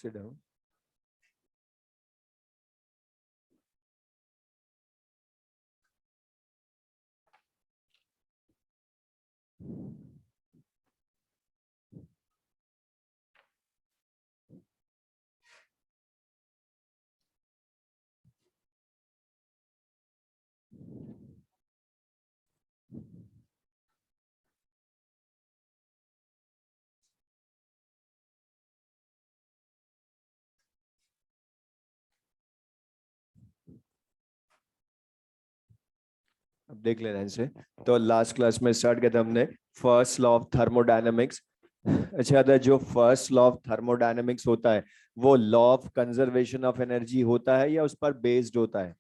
Sit down. अब देख लेना इसे। तो लास्ट क्लास में स्टार्ट किया था हमने फर्स्ट लॉ ऑफ थर्मोडायनेमिक्स। अच्छा था, जो फर्स्ट लॉ ऑफ थर्मोडायनेमिक्स होता है वो law of conservation of energy होता है या उस पर बेस्ड होता है?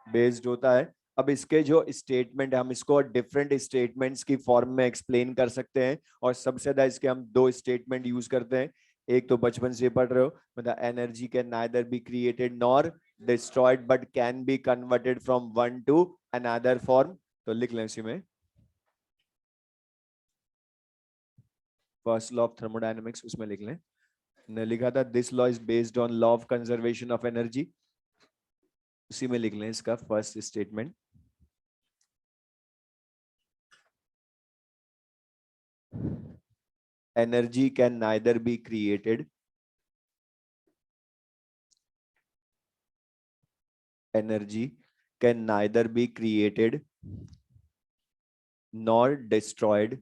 बेस्ड होता है। अब इसके जो स्टेटमेंट है हम इसको डिफरेंट स्टेटमेंट्स की फॉर्म में एक्सप्लेन कर सकते हैं, और सबसे ज्यादा इसके हम दो स्टेटमेंट यूज करते हैं। एक तो बचपन से पढ़ रहे हो, मतलब energy can neither be created nor destroyed but can be converted from one two another form. तो लिख लें इसी में फर्स्ट लॉ ऑफ थर्मोडायनेमिक्स, उसमें लिख लें। ने लिखा था this law is based on law of conservation of energy, उसी में लिख लें इसका first statement. Energy can neither be created. Energy can neither be created nor destroyed.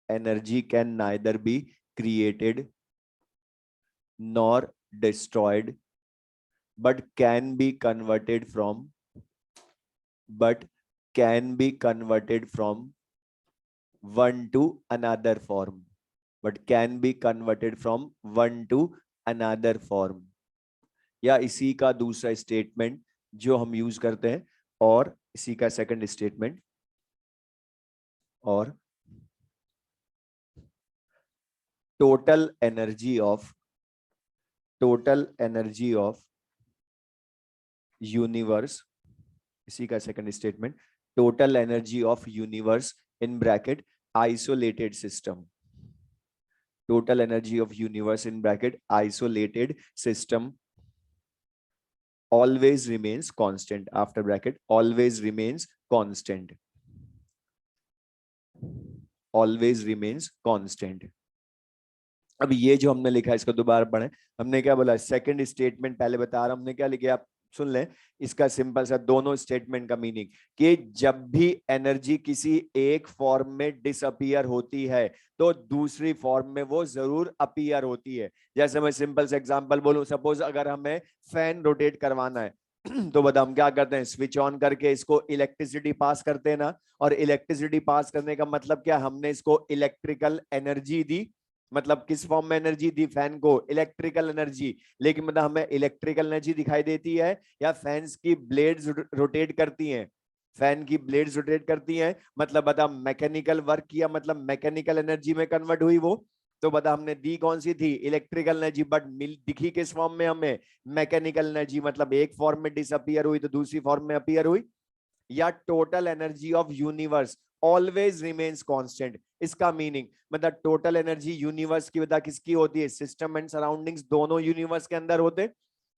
Energy can neither be created nor destroyed, but can be converted from, but can be converted from one to another form. But can be converted from one to another form. या इसी का दूसरा statement जो हम use करते हैं, और इसी का सेकंड स्टेटमेंट, और टोटल एनर्जी ऑफ यूनिवर्स, इसी का second statement, total energy of universe in bracket isolated system, total energy of universe in bracket isolated system always remains constant, after bracket always remains constant, always remains constant। अब ये जो हमने लिखा है इसको दोबारा पढ़ें। हमने क्या बोला, सेकंड स्टेटमेंट पहले बता रहा, हमने क्या लिखा आप सुन लें। इसका सिंपल सा दोनों स्टेटमेंट का मीनिंग कि जब भी एनर्जी किसी एक फॉर्म में डिसअपियर होती है तो दूसरी फॉर्म में वो जरूर अपीयर होती है। जैसे मैं सिंपल से एग्जांपल बोलूं, सपोज अगर हमें फैन रोटेट करवाना है तो बता हम क्या करते हैं, स्विच ऑन करके इसको इलेक्ट्रिसिटी पास करते हैं ना। और इलेक्ट्रिसिटी पास करने का मतलब क्या, हमने इसको इलेक्ट्रिकल एनर्जी दी। मतलब किस फॉर्म में एनर्जी दी, फैन को इलेक्ट्रिकल एनर्जी। लेकिन मतलब हमें इलेक्ट्रिकल एनर्जी दिखाई देती है या फैंस की ब्लेड्स रोटेट करती हैं, फैन की ब्लेड्स रोटेट करती हैं, मतलब बता मैकेनिकल वर्क किया, मतलब मैकेनिकल एनर्जी में कन्वर्ट हुई वो। तो बता हमने दी कौन सी थी, इलेक्ट्रिकल एनर्जी, बट मिल दिखी किस फॉर्म में हमें, मैकेनिकल एनर्जी। मतलब एक फॉर्म में डिसअपियर हुई तो दूसरी फॉर्म में अपीयर हुई। या total energy of universe always remains constant, इसका मीनिंग मतलब टोटल एनर्जी यूनिवर्स की बता किसकी होती है, सिस्टम एंड सराउंडिंग्स दोनों यूनिवर्स के अंदर होते।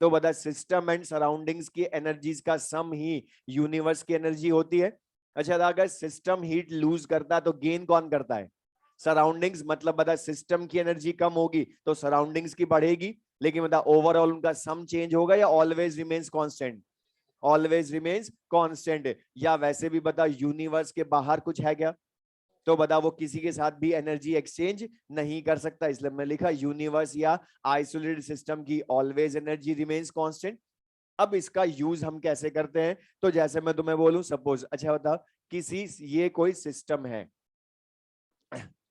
तो बता सिस्टम एंड सराउंडिंग्स की एनर्जीज का सम ही यूनिवर्स की एनर्जी होती है। अच्छा, अगर सिस्टम हीट लूज करता है तो गेन कौन करता है, सराउंडिंग्स। मतलब बता सिस्टम की एनर्जी कम होगी तो सराउंडिंग्स की बढ़ेगी, लेकिन बता ओवरऑल उनका सम चेंज होगा या always remains constant, always remains constant. या वैसे भी बता यूनिवर्स के बाहर कुछ है क्या, तो बता वो किसी के साथ भी एनर्जी एक्सचेंज नहीं कर सकता, इसलिए मैं लिखा यूनिवर्स या आइसोलेटेड सिस्टम की ऑलवेज एनर्जी रिमेन्स कांस्टेंट। अब इसका यूज हम कैसे करते हैं, तो जैसे मैं तुम्हें बोलूं सपोज, अच्छा बता किसी ये कोई सिस्टम है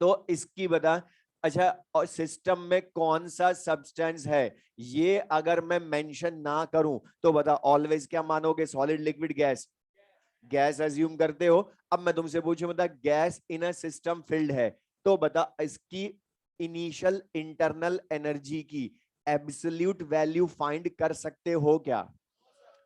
तो इसकी बता, अच्छा और सिस्टम में कौन सा सब्सटेंस है ये अगर मैं मेंशन ना करूं तो बता ऑलवेज क्या मानोगे, solid liquid gas, gas assume करते हो। अब मैं तुमसे पूछूं बता gas in a system field है, तो बता इसकी इनिशियल इंटरनल एनर्जी की एब्सोल्यूट वैल्यू फाइंड कर सकते हो क्या।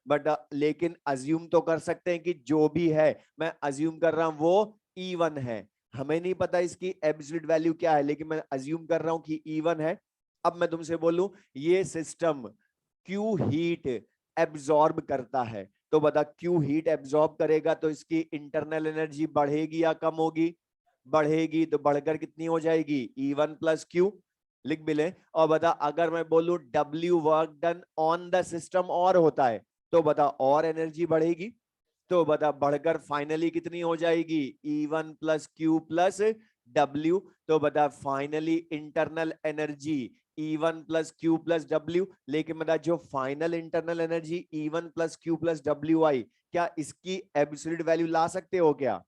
बट लेकिन अज्यूम तो कर सकते हैं कि जो भी है, मैं अज्यूम कर रहा हूं वो E1 है, हमें नहीं पता इसकी एब्सोल्यूट वैल्यू क्या है, लेकिन मैं अज्यूम कर रहा हूं कि E1 है। अब मैं तुमसे बोलूं ये सिस्टम क्यू हीट एब्जॉर्ब करता है, तो बता क्यू हीट एब्जॉर्ब करेगा तो इसकी इंटरनल एनर्जी बढ़ेगी या कम होगी? बढ़ेगी, तो बढ़कर कितनी हो जाएगी? E1 plus Q. लिख भी ले। और बता अगर मैं बोलूं W work done on the system और होता है, तो बता और एनर्जी बढ़ेगी, तो बता बढ़कर फाइनली कितनी हो जाएगी? E1 plus Q plus W। तो बता finally internal energy E1 plus Q plus W। लेकिन बता जो final internal energy E1 plus Q plus W आई, क्या इसकी एब्सोल्यूट वैल्यू ला सकते हो क्या?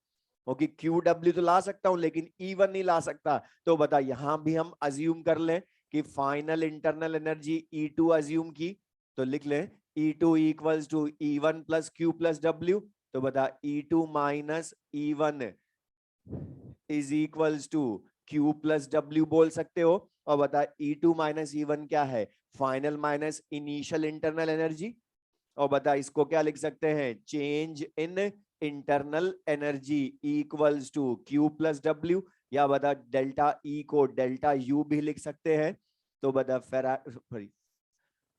क्योंकि क्यू डब्ल्यू तो ला सकता हूं लेकिन E1 नहीं ला सकता। तो बता यहां भी हम अज्यूम कर लें कि final internal energy E2 assume की, तो लिख ले E2 equals to E1 plus Q plus W। तो बता E2 minus E1 is equals to Q plus W बोल सकते हो। और बता E2 माइनस E1 क्या है? Final minus initial internal energy. और बता इसको क्या लिख सकते हैं? Change in internal energy equals to Q plus W। या बता डेल्टा E को डेल्टा U भी लिख सकते हैं। तो बता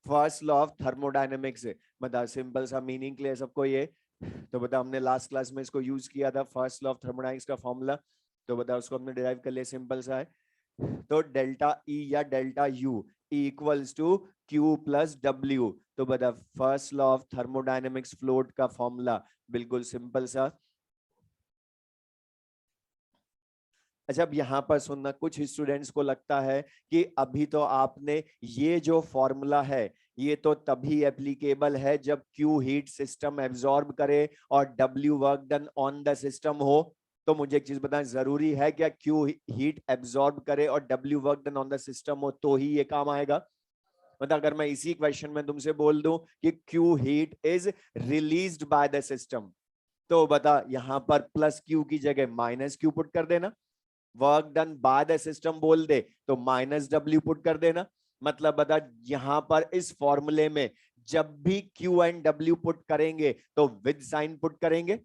फर्स्ट लॉ ऑफ थर्मोडायनेमिक्स, बता सिंपल सा मीनिंग क्लियर सबको ये? तो बता हमने लास्ट क्लास में इसको यूज किया था, फर्स्ट लॉ ऑफ थर्मोडायनेमिक्स का फॉर्मूला। तो बता उसको हमने डिराइव कर लिया, सिंपल सा है। तो डेल्टा E या delta U equals to Q plus W। तो बता first law of thermodynamics fluid का फॉर्मूला बिल्कुल सिंपल सा। अच्छा अब यहां पर सुनना, कुछ स्टूडेंट्स को लगता है कि अभी तो आपने ये जो फॉर्मूला है ये तो तभी एप्लीकेबल है जब क्यू हीट सिस्टम एब्जॉर्ब करे और W work done on the system हो। तो मुझे एक चीज बताएं, जरूरी है क्या क्यू हीट एब्जॉर्ब करे और W work done on the system हो तो ही ये काम आएगा? मतलब अगर मैं इसी क्वेश्चन में तुमसे बोल दूं कि Q heat is released by the system, तो बता यहां पर प्लस क्यू की जगह माइनस क्यू पुट कर देना। Work done by the system बोल दे तो माइनस W पुट कर देना। मतलब बता यहां पर इस फॉर्मूले में जब भी Q एंड W पुट करेंगे तो विद साइन पुट करेंगे।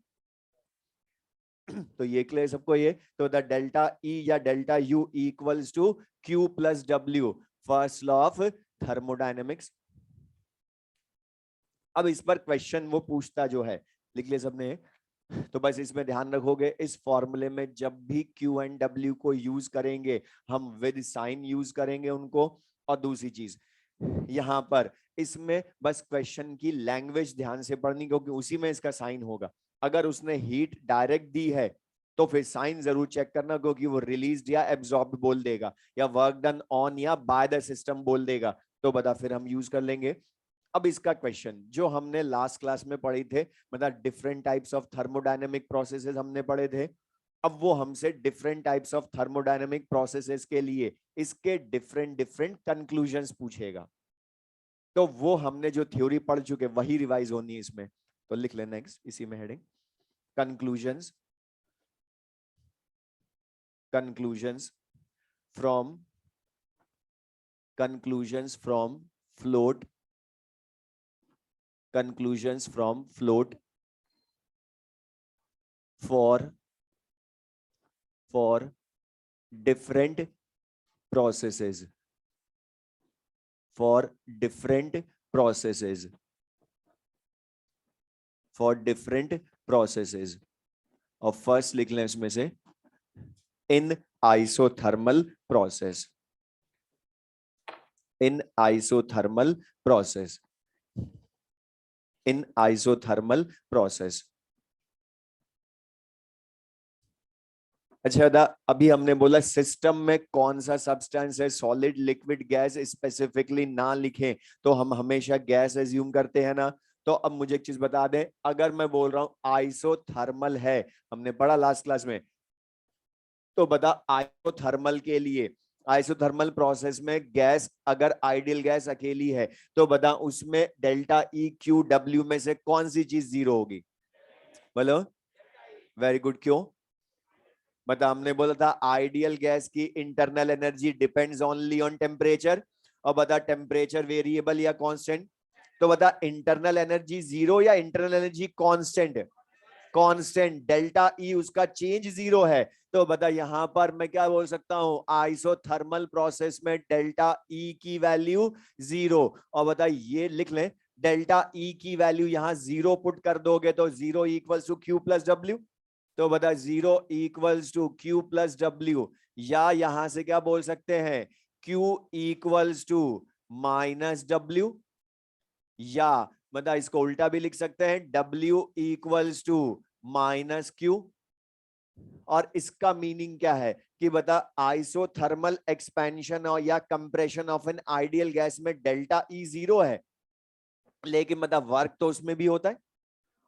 तो ये क्लियर सबको ये? तो द डेल्टा E या delta U equals to Q plus W, first law of thermodynamics. अब इस पर क्वेश्चन वो पूछता जो है, लिख लिया सबने? तो बस इसमें ध्यान रखोगे इस फॉर्मूले में जब भी Q एंड W को यूज करेंगे हम विद साइन यूज करेंगे उनको। और दूसरी चीज यहां पर इसमें बस क्वेश्चन की लैंग्वेज ध्यान से पढ़नी, क्योंकि उसी में इसका साइन होगा। अगर उसने हीट डायरेक्ट दी है तो फिर साइन जरूर चेक करना, क्योंकि वो रिलीज्ड या एब्जॉर्ब बोल देगा या वर्क डन ऑन या बाय द सिस्टम बोल देगा। तो बता फिर हम यूज कर लेंगे। अब इसका क्वेश्चन जो हमने लास्ट क्लास में पढ़ी थे, मतलब different types of thermodynamic processes हमने पढ़े थे। अब वो हमसे different types of thermodynamic processes के लिए इसके डिफरेंट डिफरेंट कंक्लूजन्स पूछेगा। तो वो हमने जो थ्योरी पढ़ चुके वही रिवाइज होनी है इसमें। तो लिख ले नेक्स्ट इसी में heading, conclusions, conclusions from float, conclusions from float for different processes, for different processes, for different processes। और फर्स्ट लिख लें इसमें से in isothermal process, in isothermal process, in isothermal process. अच्छा अभी हमने बोला सिस्टम में कौन सा सब्सटेंस है, सॉलिड लिक्विड गैस स्पेसिफिकली ना लिखें तो हम हमेशा गैस एज्यूम करते हैं ना। तो अब मुझे एक चीज बता दें, अगर मैं बोल रहा हूं आइसोथर्मल है, हमने पढ़ा लास्ट क्लास में, तो बता आइसोथर्मल के लिए, आइसोथर्मल प्रोसेस में गैस अगर आइडियल गैस अकेली है तो बता उसमें डेल्टा E Q W में से कौन सी चीज जीरो होगी? बोलो। वेरी गुड, क्यों? मतलब हमने बोला था आइडियल गैस की internal energy depends only on temperature, और बता टेम्परेचर वेरिएबल या कांस्टेंट। तो बता इंटरनल एनर्जी जीरो या internal energy constant? Constant, delta E उसका चेंज 0 है। तो बता यहां पर मैं क्या बोल सकता हूं, आइसोथर्मल प्रोसेस में डेल्टा ई की वैल्यू 0। और बता ये लिख लें, डेल्टा ई की वैल्यू यहां 0 पुट कर दोगे तो 0 equals to Q plus W. तो बता 0 equals to Q plus W, या यहां से क्या बोल सकते हैं, Q equals to minus W, या मतलब इसको उल्टा भी लिख सकते हैं, W equals to minus Q. और इसका मीनिंग क्या है कि बता आइसोथर्मल एक्सपेंशन और या compression of an ideal gas में डेल्टा ई 0 है, लेकिन मतलब वर्क तो उसमें भी होता है।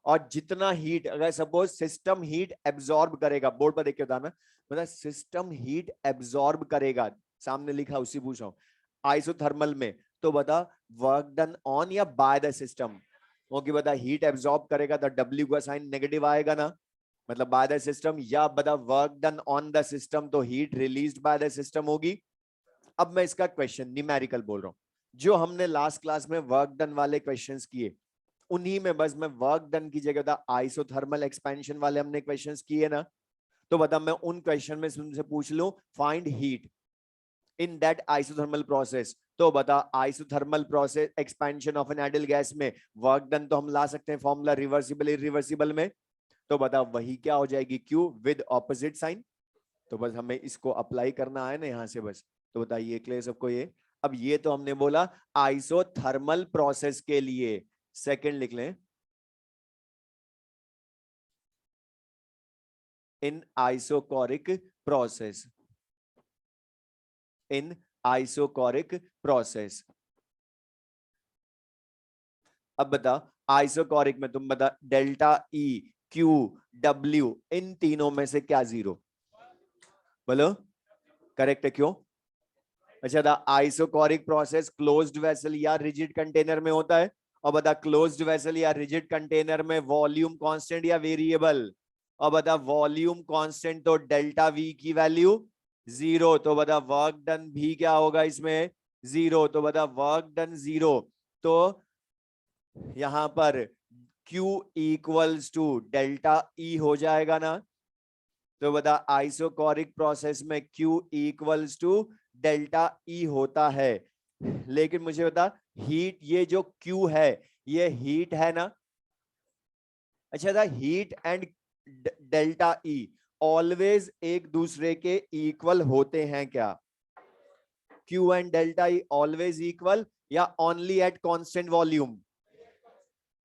और जितना हीट, अगर सपोज सिस्टम हीट एब्जॉर्ब करेगा, बोर्ड पर देख के बताना, मतलब सिस्टम हीट एब्जॉर्ब करेगा, सामने लिखा उसी पूछ रहा हूं, आइसोथर्मल में। तो बता वर्क डन ऑन या बाय द सिस्टम, क्योंकि बता हीट एब्जॉर्ब करेगा तो W का साइन नेगेटिव आएगा ना, मतलब बाय द सिस्टम, या बता work done on the system तो heat released by the system होगी। अब मैं इसका क्वेश्चन न्यूमेरिकल बोल रहा हूं, जो हमने लास्ट क्लास में वर्क डन वाले क्वेश्चंस किए, उन्हीं में बस मैं वर्क डन की जगह था आइसोथर्मल एक्सपेंशन वाले हमने क्वेश्चंस किए ना। तो बता मैं उन क्वेश्चन में तुमसे पूछ लूं, find heat in that isothermal process. तो बता isothermal process expansion of an ideal gas में वर्क डन तो हम ला सकते हैं फॉर्मूला रिवर्सिबल इरिवर्सिबल में। तो बता वही क्या हो जाएगी, क्यू विद ऑपोजिट साइन। तो बस हमें इसको अप्लाई करना है ना यहाँ से बस। तो बताइए क्लियर सबको ये। अब ये तो हमने बोला आइसोथर्मल प्रोसेस के लिए। सेकंड लिख लें, इन isochoric process, in isochoric process. अब बता आइसोकोरिक में तुम बता delta E Q W in तीनों में से क्या 0, बोलो करेक्ट है, क्यों? अच्छा था आइसोकोरिक प्रोसेस क्लोज्ड वेसल या रिजिड कंटेनर में होता है। और बता क्लोज्ड वेसल या रिजिड कंटेनर में वॉल्यूम कांस्टेंट या वेरिएबल। और बता वॉल्यूम कांस्टेंट तो डेल्टा वी की वैल्यू 0। तो बता वर्क डन भी क्या होगा इसमें, 0। तो बता वर्क डन 0, तो यहां पर Q equals to delta E हो जाएगा ना। तो बता आइसोकोरिक प्रोसेस में Q equals to delta E होता है। लेकिन मुझे बता हीट, ये जो Q है ये हीट है ना। अच्छा था heat and delta E always एक दूसरे के इक्वल होते हैं क्या? Q and delta E always equal या only at constant volume?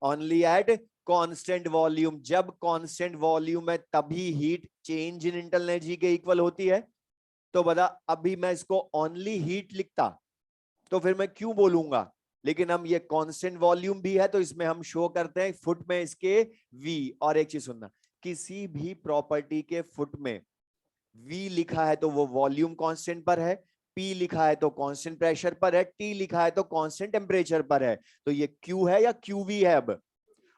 Only at constant volume. जब कांस्टेंट वॉल्यूम है तभी heat change in internal energy के इक्वल होती है। तो बता अभी मैं इसको ओनली हीट लिखता तो फिर मैं क्यों बोलूंगा, लेकिन हम ये कांस्टेंट वॉल्यूम भी है तो इसमें हम शो करते हैं फुट में इसके V। और एक चीज सुनना, किसी भी प्रॉपर्टी के फुट में V लिखा है तो वो वॉल्यूम कांस्टेंट पर है, P लिखा है तो कांस्टेंट प्रेशर पर है, T लिखा है तो कांस्टेंट टेम्परेचर पर है। तो ये Q है या QV है अब?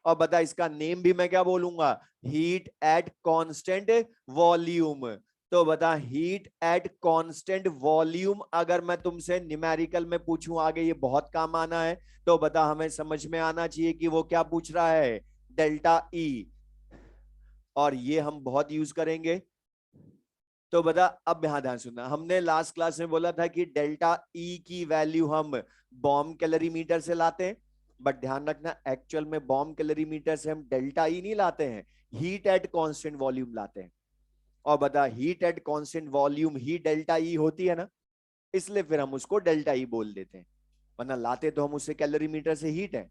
और बता इसका नेम भी मैं क्या बोलूंगा, हीट एट कांस्टेंट वॉल्यूम। तो बता हीट एट कांस्टेंट वॉल्यूम अगर मैं तुमसे न्यूमेरिकल में पूछूं आगे, ये बहुत काम आना है। तो बता हमें समझ में आना चाहिए कि वो क्या पूछ रहा है, डेल्टा ई, और ये हम बहुत यूज करेंगे। तो बता अब यहां ध्यान सुनना, हमने लास्ट क्लास में बोला था कि डेल्टा ई की वैल्यू हम बॉम्ब कैलोरीमीटर से लाते हैं। बट ध्यान रखना एक्चुअल में बॉम्ब कैलोरीमीटर से हम डेल्टा ई नहीं लाते हैं, हीट एट कांस्टेंट वॉल्यूम लाते हैं। और बता heat at constant volume he delta E होती है ना, इसलिए फिर हम उसको डेल्टा ई बोल देते हैं। वरना लाते तो हम उससे कैलोरीमीटर से हीट है,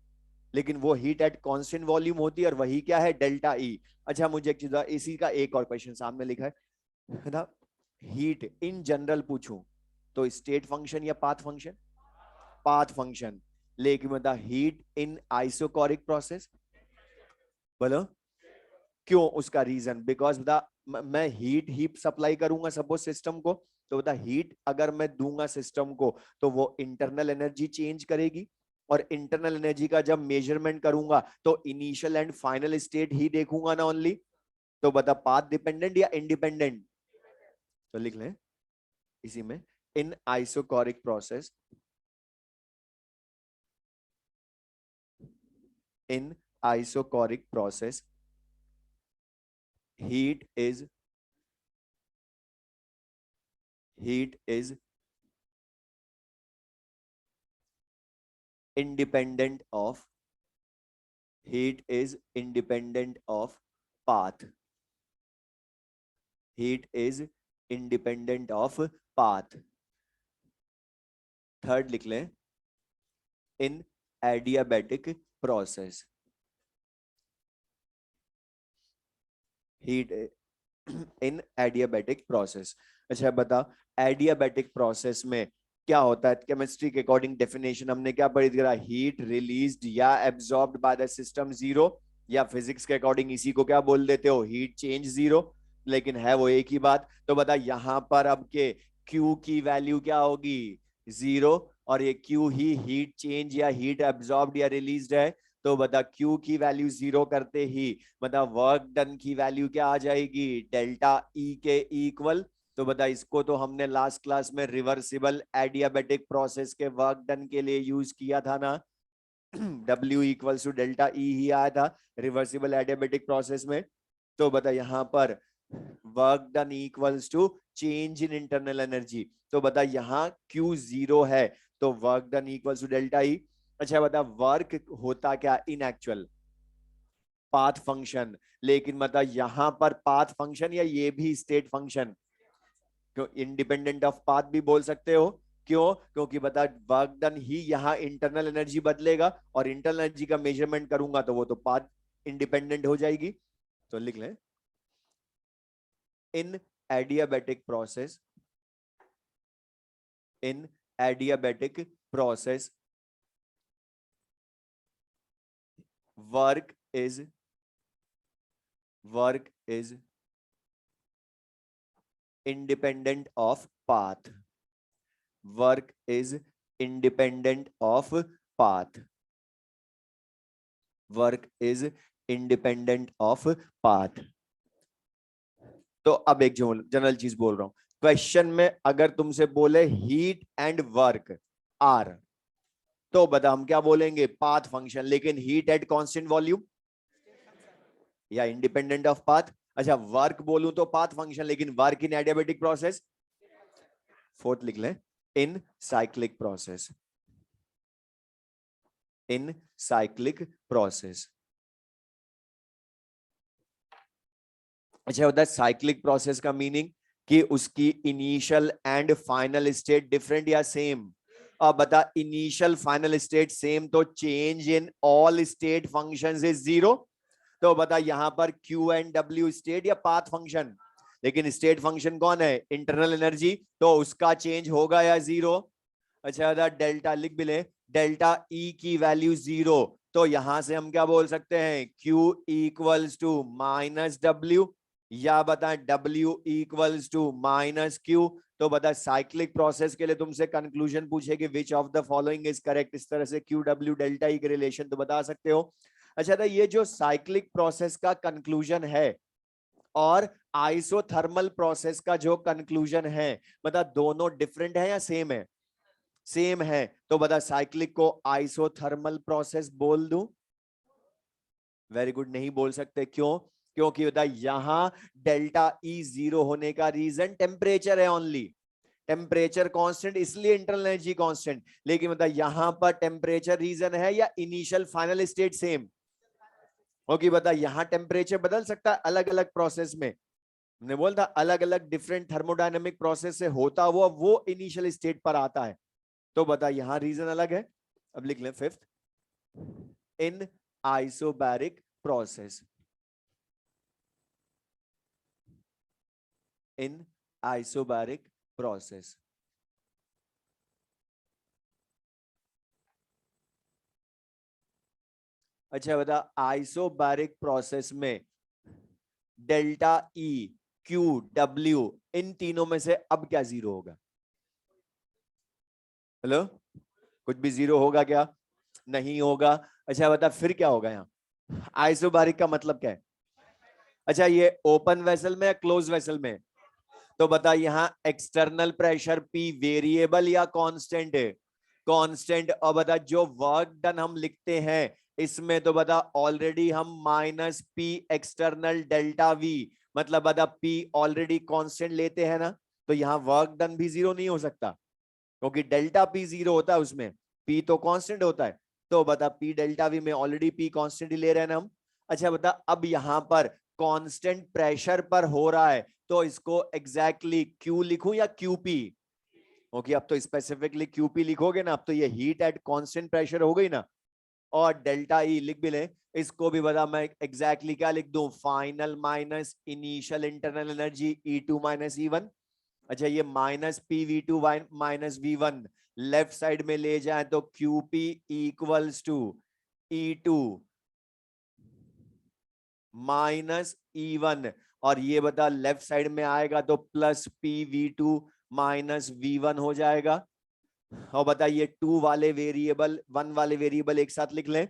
लेकिन वो हीट एट कांस्टेंट वॉल्यूम होती है और वही क्या है, डेल्टा ई। अच्छा मुझे एक चीज, इसी का एक और क्वेश्चन सामने लिखा है ना, हीट इन जनरल पूछूं तो स्टेट फंक्शन या पाथ फंक्शन? Path function. लेकिन बता हीट इन आइसोकोरिक प्रोसेस, बोलो क्यों? उसका रीजन बिकॉज बता मैं हीट हीप सप्लाई करूंगा सपोज सिस्टम को, तो बता हीट अगर मैं दूंगा सिस्टम को तो वो इंटरनल एनर्जी चेंज करेगी, और इंटरनल एनर्जी का जब मेजरमेंट करूंगा तो इनिशियल एंड फाइनल स्टेट ही देखूंगा ना ओनली। तो बता पाथ डिपेंडेंट या इंडिपेंडेंट? तो लिख लें इसी में, in isochoric process, in isochoric process heat is independent of path. Heat is independent of path. Third लिख लें, in adiabatic process. Heat in adiabatic process. अच्छा बता, एडियाबैटिक प्रोसेस में क्या होता है? केमिस्ट्री के अकॉर्डिंग डेफिनेशन हमने क्या पढ़ी थी? हीट रिलीज्ड या absorbed bye the system zero, या फिजिक्स के अकॉर्डिंग इसी को क्या बोल देते हो? हीट चेंज जीरो, लेकिन है वो एक ही बात। तो बता यहां पर अब के Q की वैल्यू क्या होगी? जीरो, और ये Q ही हीट चेंज या हीट एब्जॉर्ब्ड या रिलीज्ड है। तो बता Q की वैल्यू जीरो करते ही मतलब वर्क डन की वैल्यू क्या आ जाएगी? डेल्टा E के इक्वल। तो बता इसको तो हमने लास्ट क्लास में रिवर्सिबल एडियाबैटिक प्रोसेस के वर्क डन के लिए यूज किया था ना। W equals to delta E ही आया था रिवर्सिबल एडियाबैटिक प्रोसेस में। तो बता यहाँ पर work done equals to change in internal energy. तो बता यहाँ Q जीरो है तो work done equals to delta E। अच्छा बता वर्क होता क्या इन एक्चुअल? Path function. लेकिन मतलब यहां पर पाथ फंक्शन या ये भी स्टेट फंक्शन? क्यों इंडिपेंडेंट ऑफ पाथ भी बोल सकते हो। क्यों? क्योंकि बता वर्क डन ही यहाँ इंटरनल एनर्जी बदलेगा, और इंटरनल एनर्जी का मेजरमेंट करूंगा तो वो तो पाथ इंडिपेंडेंट हो जाएगी। तो लिख लें, in adiabatic process, in adiabatic process work is independent of path. Work is independent of path. Work is independent of path. तो अब एक जनरल चीज बोल रहा हूं, क्वेश्चन में अगर तुमसे बोले हीट एंड वर्क आर, तो बता हम क्या बोलेंगे? Path function. लेकिन हीट एट कांस्टेंट वॉल्यूम या इंडिपेंडेंट ऑफ पाथ। अच्छा वर्क बोलूं तो पाथ फंक्शन, लेकिन work in adiabatic process. Fourth लिख लें, इन साइक्लिक प्रोसेस। इन साइक्लिक प्रोसेस। अच्छा होता है साइक्लिक प्रोसेस का मीनिंग कि उसकी initial and final state different या सेम? अब बता इनिशियल फाइनल स्टेट सेम तो change in all state functions is zero. तो बता यहां पर Q एंड W स्टेट या पाथ फंक्शन? लेकिन स्टेट फंक्शन कौन है? इंटरनल एनर्जी, तो उसका चेंज होगा या जीरो? अच्छा डेल्टा लिख भी ले, डेल्टा E की वैल्यू जीरो, तो यहां से हम क्या बोल सकते हैं? Q equals to minus W, या बता W equals to minus Q। तो बता साइक्लिक प्रोसेस के लिए तुमसे कंक्लूजन पूछेगी which of the following is correct, इस तरह से Q W डेल्टा E के रिलेशन तो बता सकते हो। अच्छा था ये जो साइक्लिक प्रोसेस का कंक्लूजन है और आइसोथर्मल प्रोसेस का जो कंक्लूजन है, बता दोनों डिफरेंट है या सेम है? सेम है। तो बता साइक्लिक को आइसोथर्मल प्रोसेस बोल दूं? वेरी गुड, नहीं बोल सकते। क्यों? क्योंकि बता यहां डेल्टा E जीरो होने का रीजन टेम्परेचर है ओनली। टेम्परेचर कांस्टेंट इसलिए इंटरनल एनर्जी कांस्टेंट। लेकिन बता यहां पर टेम्परेचर रीजन है या initial final state same? Okay बता यहां टेम्परेचर बदल सकता है अलग अलग प्रोसेस में। हमने बोला था अलग अलग डिफरेंट थर्मोडायनेमिक प्रोसेस से होता हुआ वो इनिशियल स्टेट पर आता है। तो बता यहां रीजन अलग है। अब लिख लें फिफ्थ, इन आइसोबैरिक प्रोसेस। इन आइसोबैरिक प्रोसेस अच्छा बता आइसोबैरिक प्रोसेस में डेल्टा E Q W इन तीनों में से अब क्या जीरो होगा? हेलो, कुछ भी जीरो होगा क्या? नहीं होगा। अच्छा बता फिर क्या होगा यहाँ? आइसोबारिक का मतलब क्या है? अच्छा ये ओपन वेसल में या क्लोज वेसल में? तो बता यहाँ एक्सटर्नल प्रेशर P वेरिएबल या कांस्टेंट है? कांस्टेंट। और बता जो वर्क डन हम लिखते हैं इसमें तो बता ऑलरेडी हम minus P external delta V मतलब बता P ऑलरेडी कांस्टेंट लेते हैं ना, तो यहाँ वर्क डन भी जीरो नहीं हो सकता, क्योंकि डेल्टा P जीरो होता है, उसमें P तो कांस्टेंट होता है। तो बता P डेल्टा V में ऑलरेडी P कांस्टेंट ही ले रहे हैं ना हम। अच्छा बता, अब यहां पर कांस्टेंट प्रेशर पर हो रहा है, तो इसको एग्जैक्टली Q लिखूं या QP? ओके, अब तो स्पेसिफिकली QP लिखोगे ना, अब तो ये हीट एट कांस्टेंट प्रेशर हो गई ना। और डेल्टा ई लिख भी ले, इसको भी बता मैं एग्जैक्टली क्या लिख दूं, final minus initial internal energy E2 minus E1। अच्छा, ये minus PV2 minus V1 left side में ले जाए तो QP equals to E2 minus E1, और ये बता लेफ्ट साइड में आएगा तो प्लस PV2 माइनस V1 हो जाएगा। और बता ये 2 वाले वेरिएबल 1 वाले वेरिएबल एक साथ लिख लें,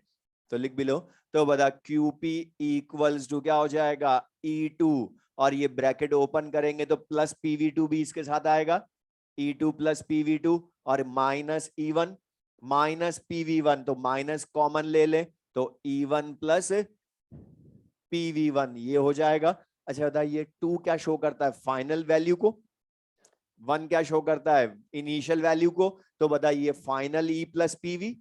तो लिख भी लो। तो बता QP इक्वल्स टू क्या हो जाएगा, E2, और ये ब्रैकेट ओपन करेंगे तो प्लस PV2 भी इसके साथ आएगा, E2 प्लस PV2, और माइनस E1 माइनस PV1, तो माइनस कॉमन ले ले तो E1 प्लस PV1 ये हो जाएगा। अच्छा बता, ये 2 क्या शो करता है, फाइनल वैल्यू को, 1 क्या शो करता है, इनिशियल वैल्यू को। तो बता ये final E plus PV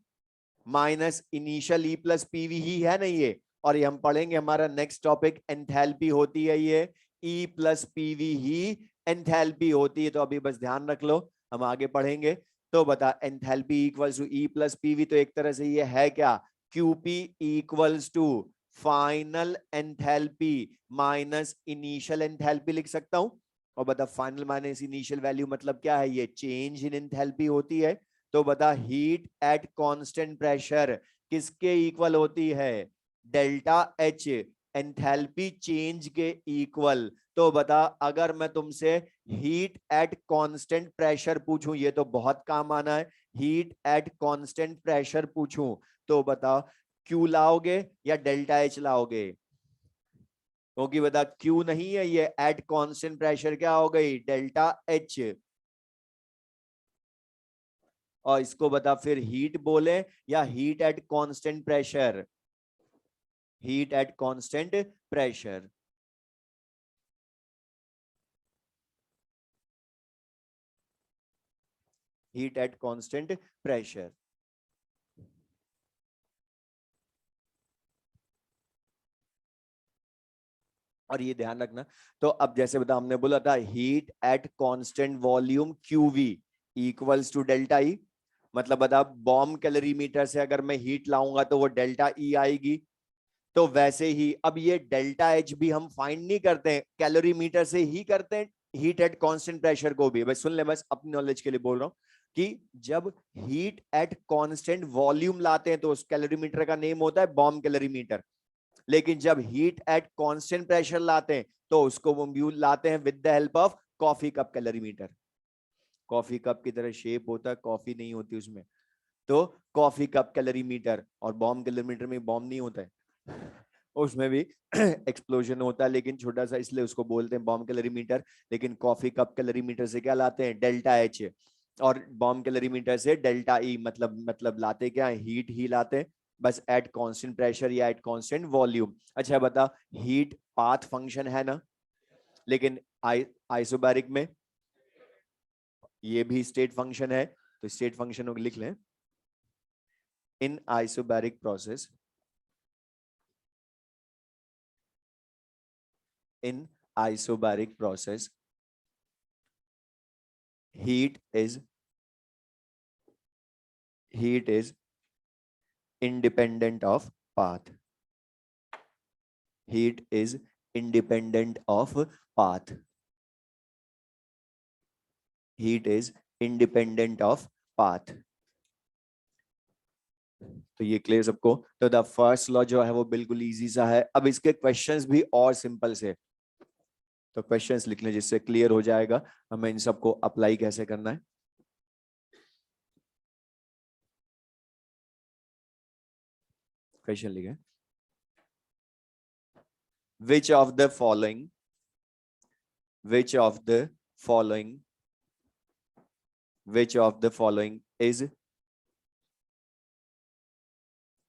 minus initial E plus PV ही है ना ये। और ये हम पढ़ेंगे, हमारा नेक्स्ट टॉपिक एंथैल्पी होती है, ये E प्लस PV ही एंथैल्पी होती है, तो अभी बस ध्यान रख लो, हम आगे पढ़ेंगे। तो बता enthalpy equals to E plus PV, तो एक तरह से ये है क्या, QP equals to final enthalpy minus initial enthalpy लिख सकता हूं। और बता फाइनल माइनस इनिशियल वैल्यू मतलब क्या है, ये चेंज इन एंथैल्पी होती है। तो बता हीट एट कांस्टेंट प्रेशर किसके इक्वल होती है, डेल्टा H एंथैल्पी चेंज के इक्वल। तो बता अगर मैं तुमसे हीट एट कांस्टेंट प्रेशर पूछूं, ये तो बहुत काम आना है, हीट एट कांस्टेंट प्रेशर पूछूं, तो बता Q लाओगे या डेल्टा H लाओगे? क्योंकि बता Q नहीं है, ये एट कांस्टेंट प्रेशर क्या हो गई, डेल्टा H। और इसको बता फिर हीट बोले या heat at constant pressure, heat at constant pressure. Heat at constant pressure. और ये ध्यान रखना, तो अब जैसे बता हमने बोला था heat at constant volume QV equals to delta E, मतलब बता बॉम्ब कैलोरीमीटर से अगर मैं हीट लाऊंगा तो वो डेल्टा E आएगी। तो वैसे ही अब ये डेल्टा H भी हम फाइंड नहीं करते हैं, कैलोरीमीटर से ही करते हैं हीट एट कांस्टेंट प्रेशर को भी। बस सुन ले, बस अपनी नॉलेज के लिए बोल रहा हूं कि जब हीट एट कांस्टेंट वॉल्यूम लाते हैं तो उस कैलोरीमीटर का नेम होता है बॉम्ब कैलोरीमीटर। लेकिन जब हीट एट कांस्टेंट प्रेशर लाते हैं तो उसको वो लाते हैं with the help of coffee cup calorimeter. Coffee cup की तरह शेप होता है, कॉफी नहीं होती उसमें, तो कॉफी कप कैलोरीमीटर। और बॉम्ब कैलोरीमीटर में बॉम्ब नहीं होता है उसमें भी एक्सप्लोजन होता है, लेकिन छोटा सा, इसलिए उसको बोलते हैं बॉम्ब कैलोरीमीटर। लेकिन कॉफी कप कैलोरीमीटर से क्या लाते हैं, डेल्टा H, और बॉम्ब कैलोरीमीटर से डेल्टा E, मतलब लाते क्या है, हीट ही लाते हैं, बस एट कांस्टेंट प्रेशर या एट कांस्टेंट वॉल्यूम। अच्छा बता, हीट पाथ फंक्शन है ना, लेकिन आइसोबैरिक में ये भी स्टेट फंक्शन है, तो स्टेट फंक्शन को लिख लें। In isobaric process, in isobaric process, heat is independent of path. Heat is independent of path. Heat is independent of path. तो ये क्लियर सबको। तो द फर्स्ट लॉ जो है वो बिल्कुल इजी सा है। अब इसके क्वेश्चंस भी और सिंपल से, तो क्वेश्चंस लिख लें जिससे क्लियर हो जाएगा हमें इन सबको अप्लाई कैसे करना है। क्वेश्चन लिखे, which of the following which of the following which of the following is